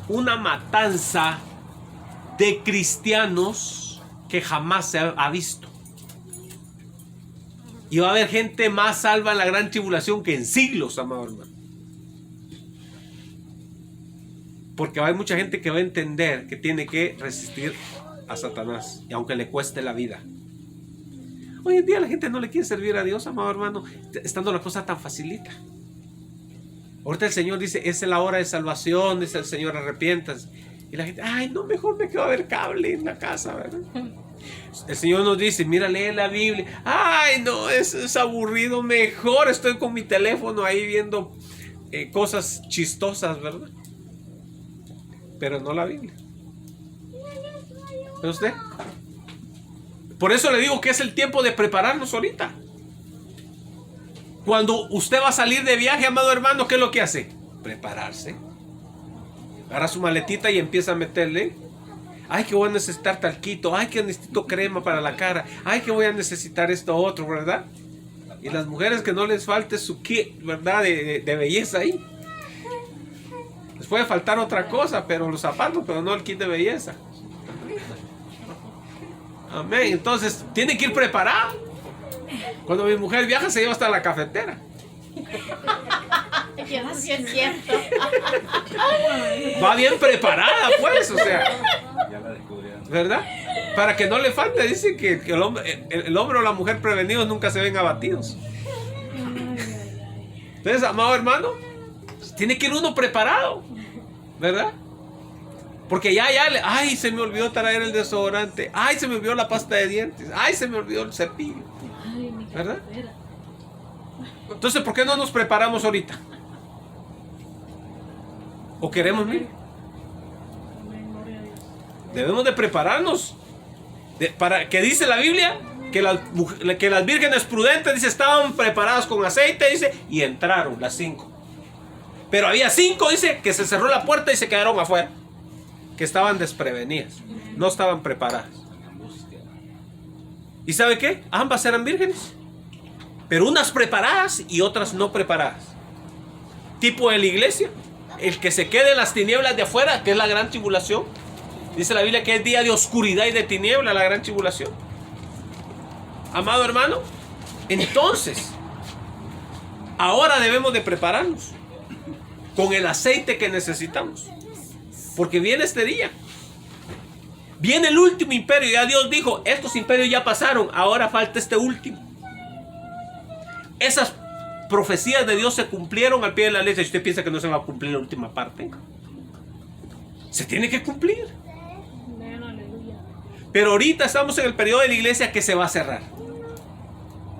Una matanza de cristianos que jamás se ha visto. Y va a haber gente más salva en la gran tribulación que en siglos, amado hermano. Porque hay mucha gente que va a entender que tiene que resistir a Satanás, y aunque le cueste la vida. Hoy en día la gente no le quiere servir a Dios, amado hermano, estando la cosa tan facilita. Ahorita el Señor dice, es la hora de salvación, dice el Señor, arrepientas. Y la gente, ay, no, mejor me quedo a ver cable en la casa, ¿verdad? El Señor nos dice, mira, lee la Biblia. Ay, no, es aburrido, mejor estoy con mi teléfono ahí viendo cosas chistosas, ¿verdad? Pero no la Biblia. ¿Ve usted? Por eso le digo que es el tiempo de prepararnos ahorita. Cuando usted va a salir de viaje, amado hermano, ¿qué es lo que hace? Prepararse. Agarra su maletita y empieza a meterle. Ay, que voy a necesitar talquito. Ay, que necesito crema para la cara. Ay, que voy a necesitar esto otro, ¿verdad? Y las mujeres que no les falte su kit, ¿verdad? De belleza ahí. Les puede faltar otra cosa, pero los zapatos, pero no el kit de belleza. Amén. Entonces, tiene que ir preparado. Cuando mi mujer viaja, se lleva hasta la cafetera. Eso sí es cierto. Va bien preparada, pues, o sea, Ya la descubrieron. ¿verdad? Para que no le falte, dice que el hombre o la mujer prevenidos nunca se ven abatidos. Entonces, amado hermano, tiene que ir uno preparado, ¿verdad? Porque ay, se me olvidó traer el desodorante, ay, se me olvidó la pasta de dientes, ay, se me olvidó el cepillo, ¿verdad? Entonces, ¿por qué no nos preparamos ahorita? ¿O queremos, mire? Debemos de prepararnos. Para que dice la Biblia que las vírgenes prudentes, dice, estaban preparadas con aceite, dice, y entraron las 5. Pero había 5, dice, que se cerró la puerta y se quedaron afuera, que estaban desprevenidas, no estaban preparadas. ¿Y sabe qué? Ambas eran vírgenes, pero unas preparadas y otras no preparadas. Tipo de la iglesia, el que se quede en las tinieblas de afuera, que es la gran tribulación. Dice la Biblia que es día de oscuridad y de tiniebla, la gran tribulación. Amado hermano, entonces, ahora debemos de prepararnos con el aceite que necesitamos, porque viene este día. Viene el último imperio. Ya Dios dijo, estos imperios ya pasaron, ahora falta este último. Esas profecías de Dios se cumplieron al pie de la letra. Si usted piensa que no se va a cumplir la última parte, se tiene que cumplir. Pero ahorita estamos en el periodo de la iglesia que se va a cerrar.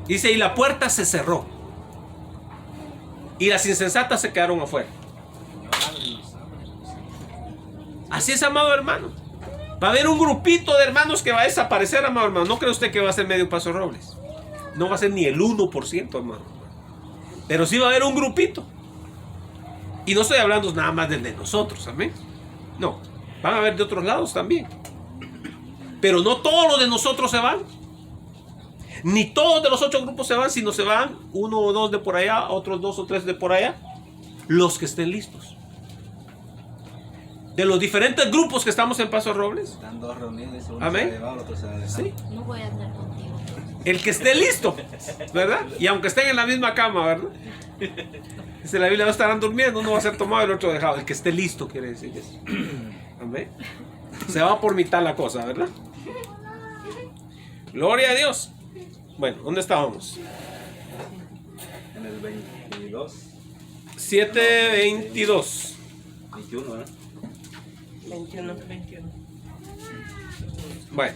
Dice, y la puerta se cerró, y las insensatas se quedaron afuera. Así es, amado hermano. Va a haber un grupito de hermanos que va a desaparecer, amado hermano. No cree usted que va a ser medio Paso Robles. No va a ser ni el 1%, hermano. Pero sí va a haber un grupito. Y no estoy hablando nada más de nosotros, amén. No, van a haber de otros lados también. Pero no todos los de nosotros se van. Ni todos de los 8 grupos se van, sino se van 1 o 2 de por allá, otros 2 o 3 de por allá. Los que estén listos. De los diferentes grupos que estamos en Paso Robles. Están 2 reunidos, uno amén. se va, el otro se va a dejar. Sí. No voy a andar contigo. El que esté listo, ¿verdad? Y aunque estén en la misma cama, ¿verdad? Dice la Biblia, no estarán durmiendo, uno va a ser tomado y el otro dejado. El que esté listo quiere decir eso. Amén. Se va por mitad la cosa, ¿verdad? Gloria a Dios. Bueno, ¿dónde estábamos? En el 22. 7:22. 21, ¿eh? 21. Bueno.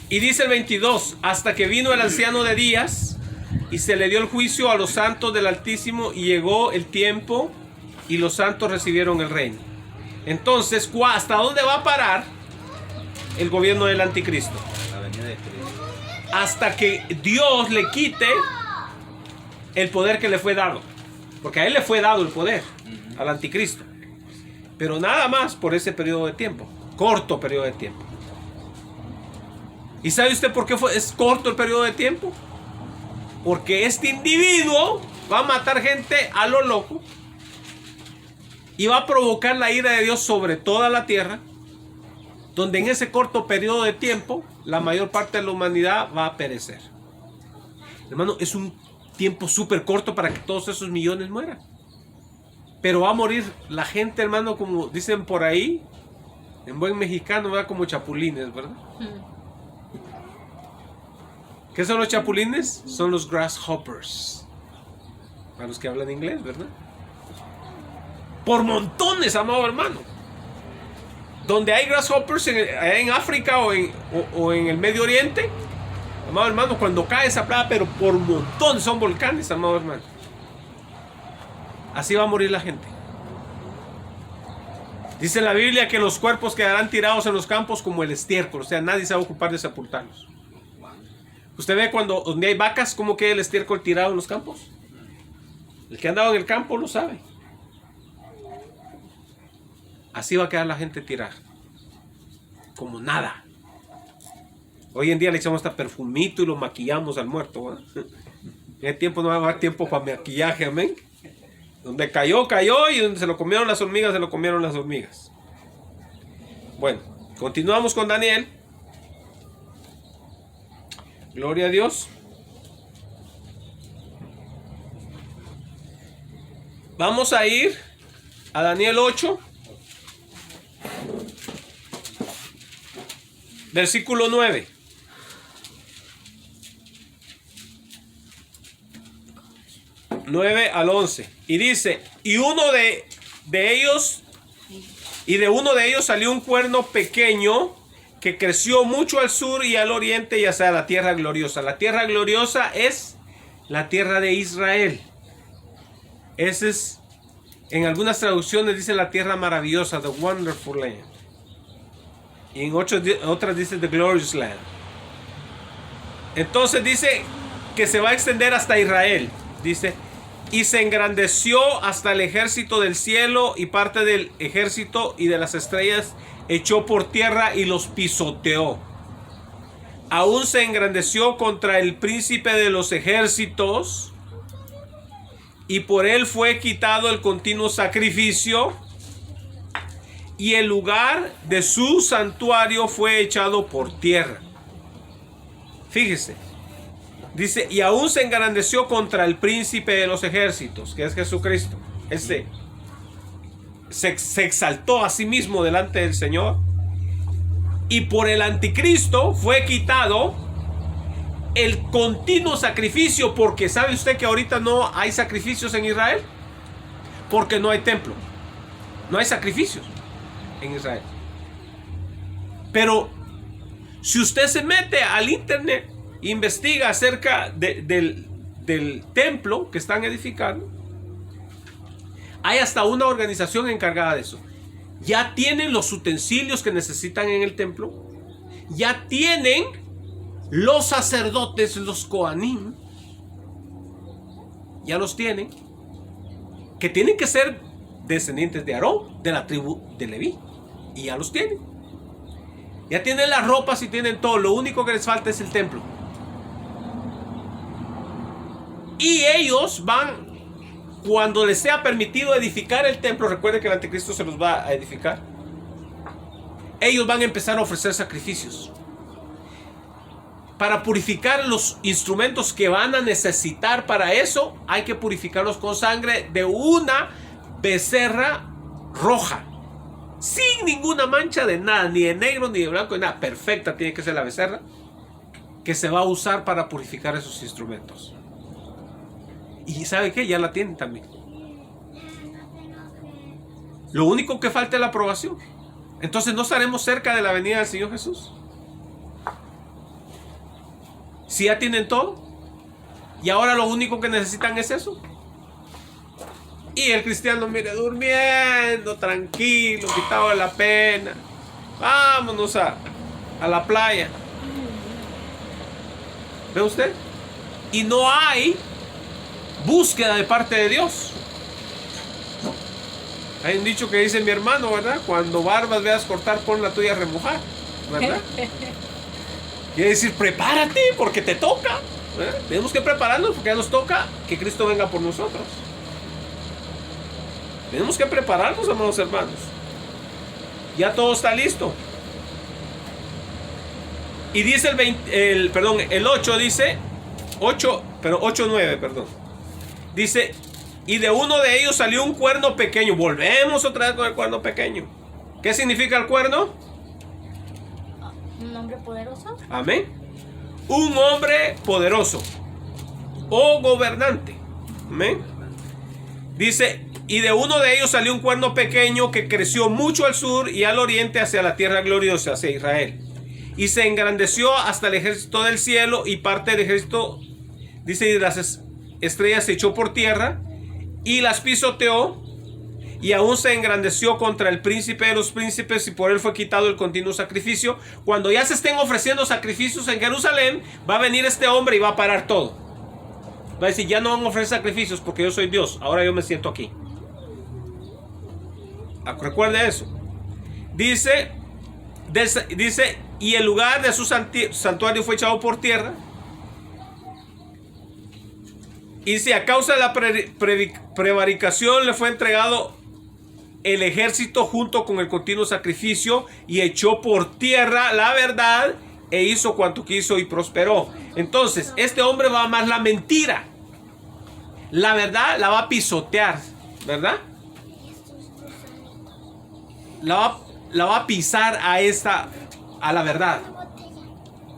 Y dice el 22, hasta que vino el anciano de días y se le dio el juicio a los santos del Altísimo y llegó el tiempo y los santos recibieron el reino. Entonces, ¿hasta dónde va a parar el gobierno del anticristo? La venida de Cristo. Hasta que Dios le quite el poder que le fue dado. Porque a él le fue dado el poder, al anticristo. Pero nada más por ese periodo de tiempo. Corto periodo de tiempo. ¿Y sabe usted por qué es corto el periodo de tiempo? Porque este individuo va a matar gente a lo loco. Y va a provocar la ira de Dios sobre toda la tierra. Donde en ese corto periodo de tiempo, la mayor parte de la humanidad va a perecer. Hermano, es un tiempo súper corto para que todos esos millones mueran. Pero va a morir la gente, hermano, como dicen por ahí, en buen mexicano, ¿verdad? Como chapulines, ¿verdad? ¿Qué son los chapulines? Son los grasshoppers. Para los que hablan inglés, ¿verdad? Por montones, amado hermano. Donde hay grasshoppers en África o en el Medio Oriente, amado hermano, cuando cae esa plaga, pero por montones, son volcanes, amado hermano. Así va a morir la gente. Dice la Biblia que los cuerpos quedarán tirados en los campos como el estiércol. O sea, nadie se va a ocupar de sepultarlos. Usted ve donde hay vacas, ¿cómo queda el estiércol tirado en los campos? El que ha andado en el campo lo sabe. Así va a quedar la gente tirada. Como nada. Hoy en día le echamos hasta perfumito y lo maquillamos al muerto, ¿eh? En el tiempo no va a haber tiempo para maquillaje, amén. Donde cayó, cayó, y donde se lo comieron las hormigas, se lo comieron las hormigas. Bueno, continuamos con Daniel. Gloria a Dios. Vamos a ir a Daniel 8, versículo 9. Al 11. Y dice, y de uno de ellos salió un cuerno pequeño que creció mucho al sur y al oriente, y hacia la tierra gloriosa. La tierra gloriosa es la tierra de Israel. Ese es, en algunas traducciones dice la tierra maravillosa, the wonderful land. Y en otras dice the glorious land. Entonces dice que se va a extender hasta Israel. Dice, y se engrandeció hasta el ejército del cielo, y parte del ejército y de las estrellas echó por tierra y los pisoteó. Aún se engrandeció contra el príncipe de los ejércitos, y por él fue quitado el continuo sacrificio, y el lugar de su santuario fue echado por tierra. Fíjese. Dice, y aún se engrandeció contra el príncipe de los ejércitos, que es Jesucristo. Se exaltó a sí mismo delante del Señor. Y por el anticristo fue quitado el continuo sacrificio, porque ¿sabe usted que ahorita no hay sacrificios en Israel? Porque no hay templo. No hay sacrificios en Israel. Pero si usted se mete al internet, investiga acerca del templo que están edificando, hay hasta una organización encargada de eso. Ya tienen los utensilios que necesitan en el templo. Ya tienen los sacerdotes, los Kohanim. Ya los tienen. Que tienen que ser descendientes de Aarón, de la tribu de Leví. Y ya los tienen. Ya tienen las ropas y tienen todo. Lo único que les falta es el templo. Y ellos van, cuando les sea permitido edificar el templo, recuerden que el anticristo se los va a edificar, ellos van a empezar a ofrecer sacrificios para purificar los instrumentos que van a necesitar. Para eso hay que purificarlos con sangre de una becerra roja, sin ninguna mancha de nada, ni de negro ni de blanco, ni nada. Perfecta tiene que ser la becerra que se va a usar para purificar esos instrumentos. Y ¿sabe qué? Ya la tienen también. Lo único que falta es la aprobación. Entonces, ¿no estaremos cerca de la venida del Señor Jesús? Si ya tienen todo, y ahora lo único que necesitan es eso. Y el cristiano, mire, durmiendo, tranquilo, quitado de la pena. Vámonos a la playa. ¿Ve usted? Y no hay búsqueda de parte de Dios. Hay un dicho que dice mi hermano, ¿verdad? Cuando barbas veas cortar, pon la tuya a remojar, ¿verdad? Quiere decir, prepárate porque te toca, ¿verdad? Tenemos que prepararnos porque ya nos toca que Cristo venga por nosotros. Tenemos que prepararnos, amados hermanos. Ya todo está listo. Y dice el 8 dice 8, pero 8:9, perdón. Dice, y de uno de ellos salió un cuerno pequeño. Volvemos otra vez con el cuerno pequeño. ¿Qué significa el cuerno? Un hombre poderoso. Amén. Un hombre poderoso o gobernante. Amén. Dice, y de uno de ellos salió un cuerno pequeño que creció mucho al sur y al oriente hacia la tierra gloriosa, hacia Israel. Y se engrandeció hasta el ejército del cielo, y parte del ejército, dice, y las estrellas se echó por tierra y las pisoteó, y aún se engrandeció contra el príncipe de los príncipes, y por él fue quitado el continuo sacrificio. Cuando ya se estén ofreciendo sacrificios en Jerusalén, va a venir este hombre y va a parar todo. Va a decir, ya no van a ofrecer sacrificios porque yo soy Dios, ahora yo me siento aquí. Recuerde eso. Dice, y el lugar de su santuario fue echado por tierra. Y si a causa de la prevaricación le fue entregado el ejército junto con el continuo sacrificio, y echó por tierra la verdad e hizo cuanto quiso y prosperó. Entonces, este hombre va a amar la mentira. La verdad la va a pisotear, ¿verdad? La va a pisar a la verdad.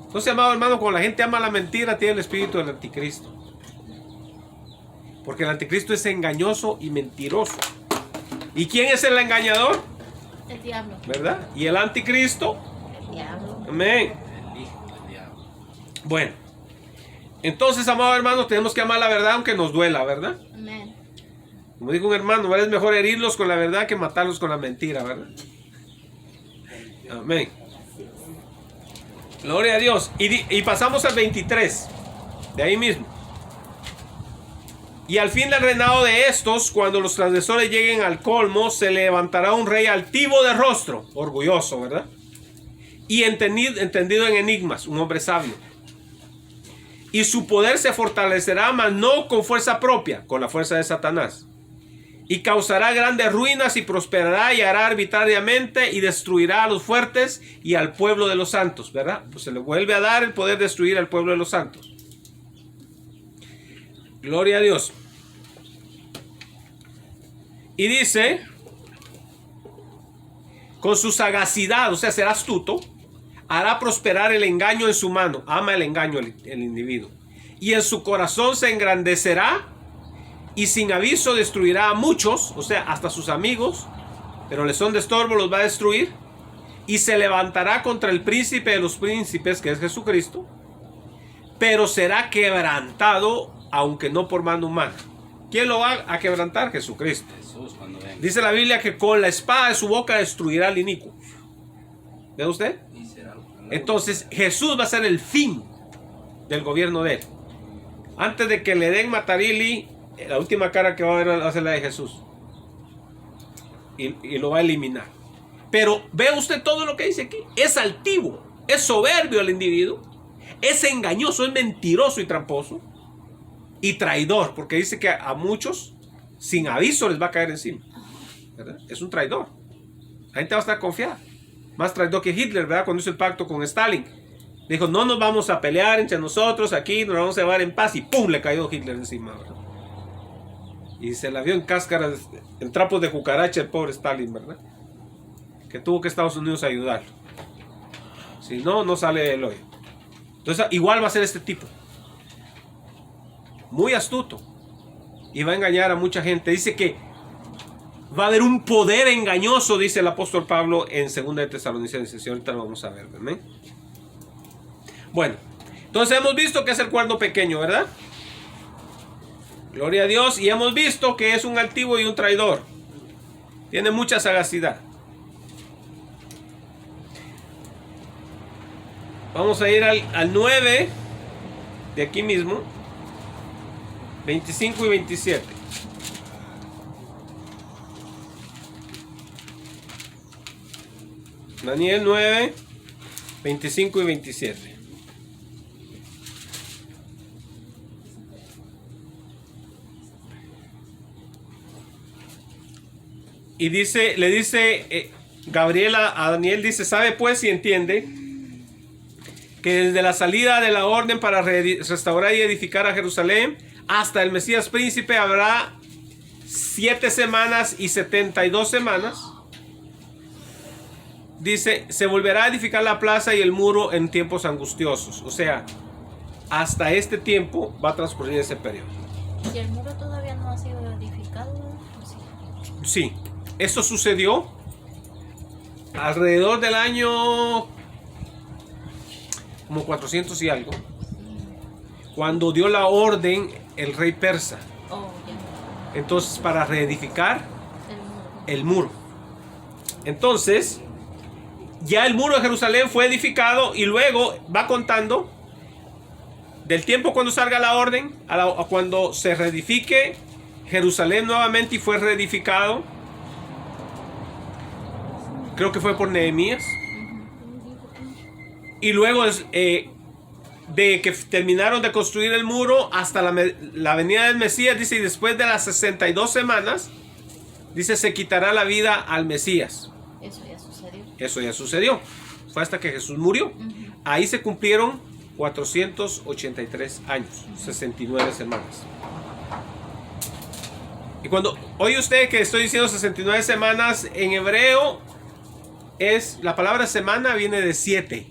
Entonces, amado hermano, cuando la gente ama la mentira, tiene el espíritu del anticristo. Porque el anticristo es engañoso y mentiroso. ¿Y quién es el engañador? El diablo. ¿Verdad? ¿Y el anticristo? El diablo. Amén. El hijo del diablo. Bueno, entonces, amado hermano, tenemos que amar la verdad aunque nos duela, ¿verdad? Amén. Como dijo un hermano, es mejor herirlos con la verdad que matarlos con la mentira, ¿verdad? Amén. Gloria a Dios. Y pasamos al 23, de ahí mismo. Y al fin del reinado de estos, cuando los transgresores lleguen al colmo, se levantará un rey altivo de rostro, orgulloso, ¿verdad? Y entendido en enigmas, un hombre sabio. Y su poder se fortalecerá, mas no con fuerza propia, con la fuerza de Satanás. Y causará grandes ruinas y prosperará y hará arbitrariamente y destruirá a los fuertes y al pueblo de los santos, ¿verdad? Pues se le vuelve a dar el poder de destruir al pueblo de los santos. Gloria a Dios. Y dice, con su sagacidad, o sea, será astuto, hará prosperar el engaño en su mano. Ama el engaño el individuo. Y en su corazón se engrandecerá, y sin aviso destruirá a muchos, o sea, hasta sus amigos, pero les son de estorbo, los va a destruir. Y se levantará contra el príncipe de los príncipes, que es Jesucristo, pero será quebrantado, aunque no por mano humana. ¿Quién lo va a quebrantar? Jesucristo. Jesús cuando venga. Dice la Biblia que con la espada de su boca destruirá al inicuo. ¿Ve usted? Y será Entonces Jesús va a ser el fin del gobierno de él. Antes de que le den Matarili, la última cara que va a ver va a ser la de Jesús. Y lo va a eliminar. Pero ve usted todo lo que dice aquí. Es altivo, es soberbio el individuo, es engañoso, es mentiroso y tramposo. Y traidor, porque dice que a muchos sin aviso les va a caer encima, ¿verdad? Es un traidor. La gente va a estar confiada. Más traidor que Hitler, ¿verdad? Cuando hizo el pacto con Stalin, dijo, no nos vamos a pelear entre nosotros, aquí nos vamos a llevar en paz, y ¡pum! Le cayó Hitler encima, ¿verdad? Y se la vio en cáscaras, en trapos de cucaracha el pobre Stalin, ¿verdad? Que tuvo que Estados Unidos ayudarlo. Si no, no sale del hoyo. Entonces igual va a ser este tipo. Muy astuto. Y va a engañar a mucha gente. Dice que va a haber un poder engañoso, dice el apóstol Pablo en 2 de Tesalonicenses. Y ahorita lo vamos a ver, ¿verdad? Bueno, entonces hemos visto que es el cuerno pequeño, ¿verdad? Gloria a Dios. Y hemos visto que es un altivo y un traidor. Tiene mucha sagacidad. Vamos a ir al 9 de aquí mismo. 25 y 27. Daniel 9, 25 y 27. Y dice, le dice Gabriel a Daniel, dice, sabe pues y entiende que desde la salida de la orden para restaurar y edificar a Jerusalén hasta el Mesías príncipe habrá 7 semanas y 72 semanas, dice, se volverá a edificar la plaza y el muro en tiempos angustiosos. O sea, hasta este tiempo va a transcurrir ese periodo. Y el muro todavía no ha sido edificado, ¿o sí? Sí, esto sucedió alrededor del año como 400 y algo, cuando dio la orden el rey persa. Oh, ya. Entonces, para reedificar El muro. el muro. Entonces, ya el muro de Jerusalén fue edificado y luego va contando del tiempo cuando salga la orden a cuando se reedifique Jerusalén nuevamente y fue reedificado. Creo que fue por Nehemías. Y luego de que terminaron de construir el muro hasta la venida del Mesías, dice, y después de las 62 semanas, dice, se quitará la vida al Mesías. Eso ya sucedió. Eso ya sucedió. Fue hasta que Jesús murió. Ahí se cumplieron 483 años, 69 semanas. Y cuando oye usted que estoy diciendo 69 semanas, en hebreo la palabra semana viene de 7.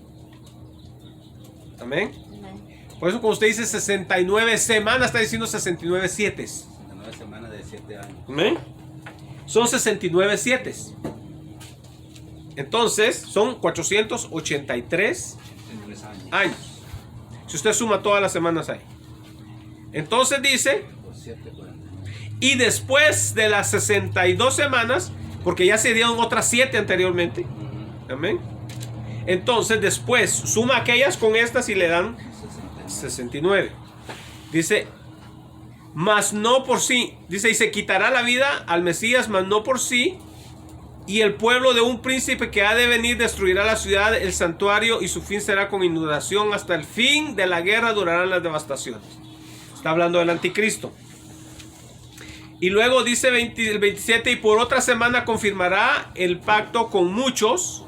Amén. Por eso cuando usted dice 69 semanas, está diciendo 69 7. 69 semanas de 7 años. Amén. Son 69 7. Entonces, son 483 3 años. años. Si usted suma todas las semanas ahí. Entonces dice, Por 7, 40. y después de las 62 semanas, porque ya se dieron otras 7 anteriormente. Amén. Entonces después suma aquellas con estas y le dan 69. Dice, mas no por sí. Dice, y se quitará la vida al Mesías, mas no por sí. Y el pueblo de un príncipe que ha de venir destruirá la ciudad, el santuario, y su fin será con inundación. Hasta el fin de la guerra durarán las devastaciones. Está hablando del anticristo. Y luego dice el 27, y por otra semana confirmará el pacto con muchos.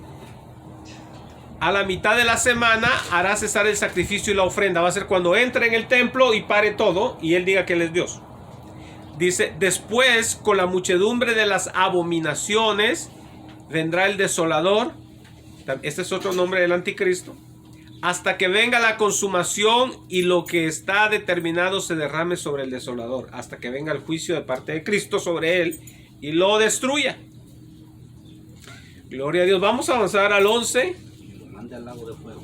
A la mitad de la semana hará cesar el sacrificio y la ofrenda. Va a ser cuando entre en el templo y pare todo y él diga que él es Dios. Dice, después con la muchedumbre de las abominaciones vendrá el desolador. Este es otro nombre del anticristo. Hasta que venga la consumación y lo que está determinado se derrame sobre el desolador. Hasta que venga el juicio de parte de Cristo sobre él y lo destruya. Gloria a Dios. Vamos a avanzar al 11. Y lo mande al lago de fuego.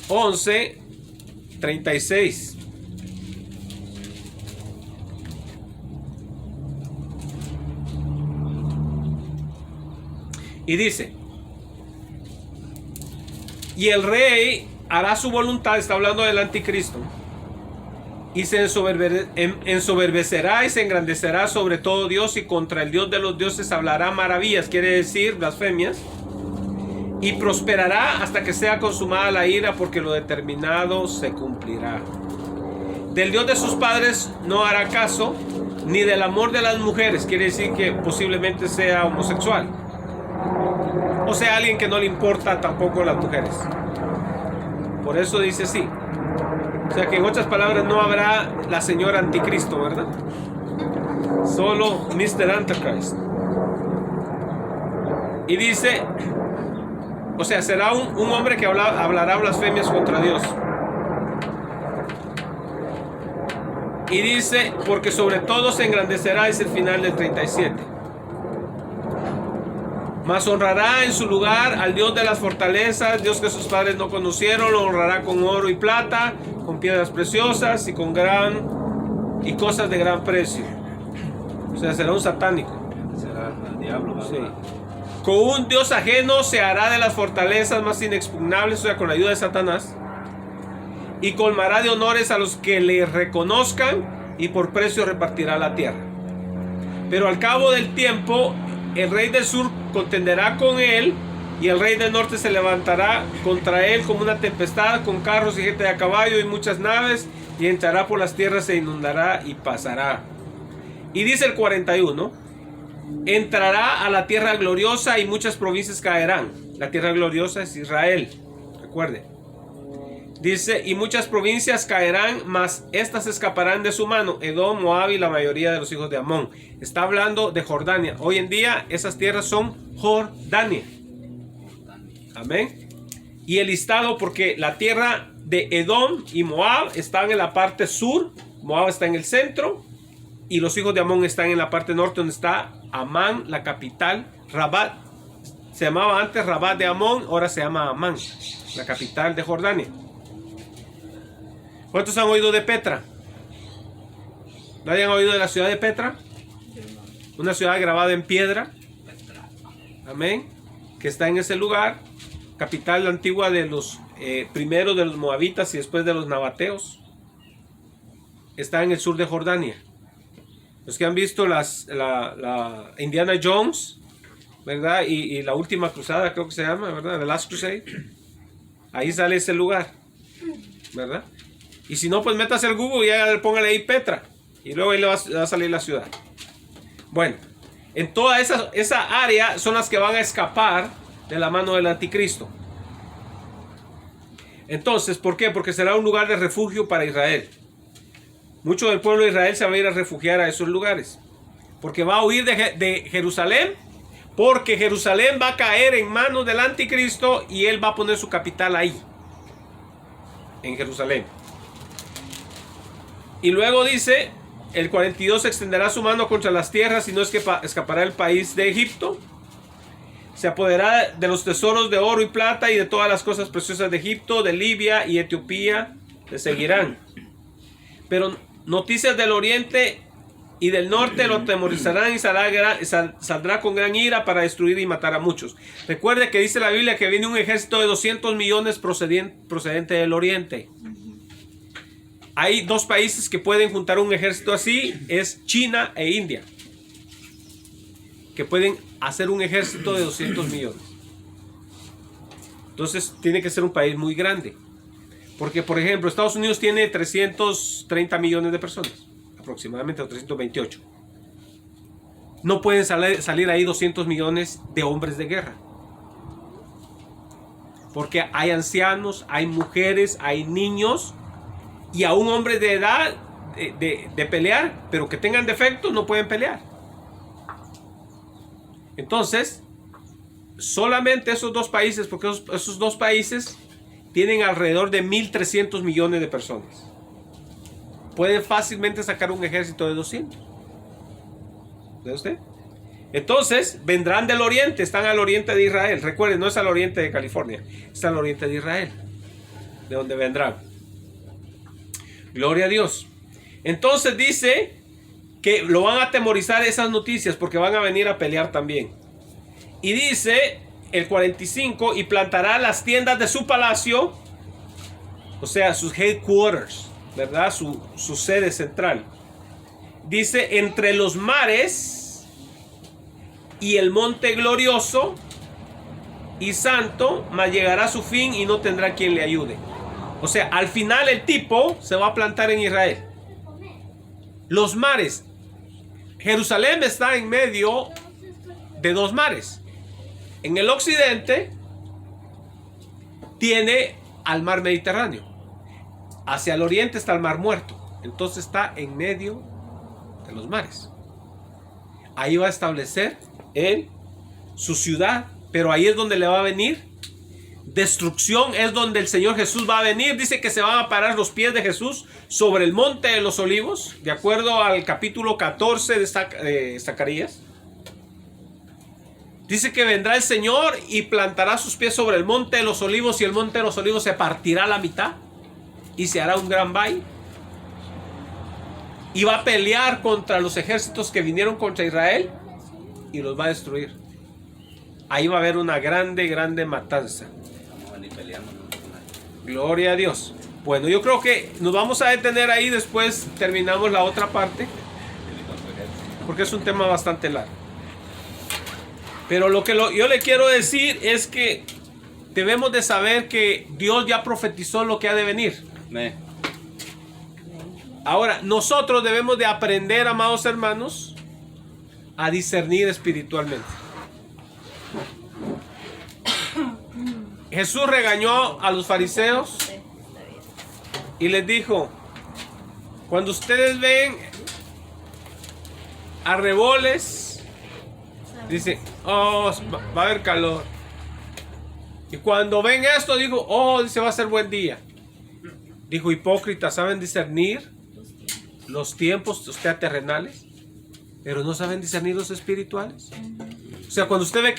11:36. Y dice, y el rey hará su voluntad, está hablando del anticristo, y se ensoberbecerá y se engrandecerá sobre todo Dios, y contra el Dios de los dioses hablará maravillas, quiere decir blasfemias, y prosperará hasta que sea consumada la ira, porque lo determinado se cumplirá. Del Dios de sus padres no hará caso, ni del amor de las mujeres, quiere decir que posiblemente sea homosexual, o sea, alguien que no le importa tampoco las mujeres. Por eso dice así. O sea que en otras palabras no habrá la señora anticristo, ¿verdad? Solo Mr. Antichrist. Y dice, o sea, será un hombre que hablará blasfemias contra Dios. Y dice, porque sobre todo se engrandecerá, es el final del 37. Mas honrará en su lugar al Dios de las fortalezas, Dios que sus padres no conocieron, lo honrará con oro y plata, con piedras preciosas y y cosas de gran precio. O sea, será un satánico. Será el diablo, ¿verdad? Sí. Con un Dios ajeno se hará de las fortalezas más inexpugnables, o sea, con la ayuda de Satanás, y colmará de honores a los que le reconozcan, y por precio repartirá la tierra. Pero al cabo del tiempo, el rey del sur contenderá con él, y el rey del norte se levantará contra él como una tempestad, con carros y gente de a caballo y muchas naves, y entrará por las tierras, se inundará y pasará. Y dice el 41, entrará a la tierra gloriosa y muchas provincias caerán. La tierra gloriosa es Israel, recuerde. Dice, y muchas provincias caerán, mas estas escaparán de su mano, Edom, Moab y la mayoría de los hijos de Amón. Está hablando de Jordania. Hoy en día esas tierras son Jordania. Amén. Y el listado, porque la tierra de Edom y Moab están en la parte sur, Moab está en el centro, y los hijos de Amón están en la parte norte, donde está Amán, la capital. Rabat, se llamaba antes Rabat de Amón, ahora se llama Amán, la capital de Jordania. ¿Cuántos han oído de Petra? ¿Nadie han oído de la ciudad de Petra? Una ciudad grabada en piedra. Amén. Que está en ese lugar. Capital antigua de los primero de los moabitas y después de los nabateos. Está en el sur de Jordania. Los que han visto la Indiana Jones, ¿verdad? Y la última cruzada, creo que se llama, ¿verdad? The Last Crusade. Ahí sale ese lugar, ¿verdad? Y si no, pues métase al Google y ya póngale ahí Petra. Y luego ahí le va a salir la ciudad. Bueno, en toda esa área son las que van a escapar de la mano del anticristo. Entonces, ¿por qué? Porque será un lugar de refugio para Israel. Mucho del pueblo de Israel se va a ir a refugiar a esos lugares. Porque va a huir de Jerusalén. Porque Jerusalén va a caer en manos del anticristo y él va a poner su capital ahí. En Jerusalén. Y luego dice, el 42 extenderá su mano contra las tierras y no es que escapará el país de Egipto. Se apoderará de los tesoros de oro y plata y de todas las cosas preciosas de Egipto, de Libia y Etiopía le seguirán. Pero noticias del oriente y del norte lo atemorizarán y saldrá con gran ira para destruir y matar a muchos. Recuerde que dice la Biblia que viene un ejército de 200 millones procedente del oriente. Hay dos países que pueden juntar un ejército así, es China e India, que pueden hacer un ejército de 200 millones. Entonces tiene que ser un país muy grande, porque por ejemplo Estados Unidos tiene 330 millones de personas, aproximadamente, o 328. No pueden salir ahí 200 millones de hombres de guerra, porque hay ancianos, hay mujeres, hay niños. Y a un hombre de edad de pelear, pero que tengan defectos, no pueden pelear. Entonces, solamente esos dos países, porque esos dos países tienen alrededor de 1.300 millones de personas. Pueden fácilmente sacar un ejército de 200. ¿Ve usted? Entonces, vendrán del oriente, están al oriente de Israel. Recuerden, no es al oriente de California, está al oriente de Israel, de donde vendrán. Gloria a Dios. Entonces dice que lo van a atemorizar esas noticias porque van a venir a pelear también. Y dice el 45, y plantará las tiendas de su palacio, o sea, sus headquarters, ¿verdad? Su sede central. Dice, entre los mares y el monte glorioso y santo, mas llegará a su fin y no tendrá quien le ayude. O sea, al final el tipo se va a plantar en Israel. Los mares. Jerusalén está en medio de dos mares. En el occidente tiene al mar Mediterráneo. Hacia el oriente está el mar Muerto. Entonces está en medio de los mares. Ahí va a establecer él su ciudad. Pero ahí es donde le va a venir destrucción, es donde el Señor Jesús va a venir. Dice que se van a parar los pies de Jesús sobre el monte de los olivos, de acuerdo al capítulo 14 de Zacarías. Dice que vendrá el Señor y plantará sus pies sobre el monte de los olivos, y el monte de los olivos se partirá a la mitad y se hará un gran valle. Y va a pelear contra los ejércitos que vinieron contra Israel y los va a destruir. Ahí va a haber una grande matanza. Gloria a Dios. Bueno, yo creo que nos vamos a detener ahí, después terminamos la otra parte, porque es un tema bastante largo. Pero lo que yo le quiero decir es que debemos de saber que Dios ya profetizó lo que ha de venir. Ahora, nosotros debemos de aprender, amados hermanos, a discernir espiritualmente. Jesús regañó a los fariseos y les dijo, cuando ustedes ven arreboles, dice, oh, va a haber calor. Y cuando ven esto, dijo, oh, dice, va a ser buen día. Dijo, hipócritas, ¿saben discernir los tiempos terrenales? Pero no saben discernir los espirituales. O sea, cuando usted ve que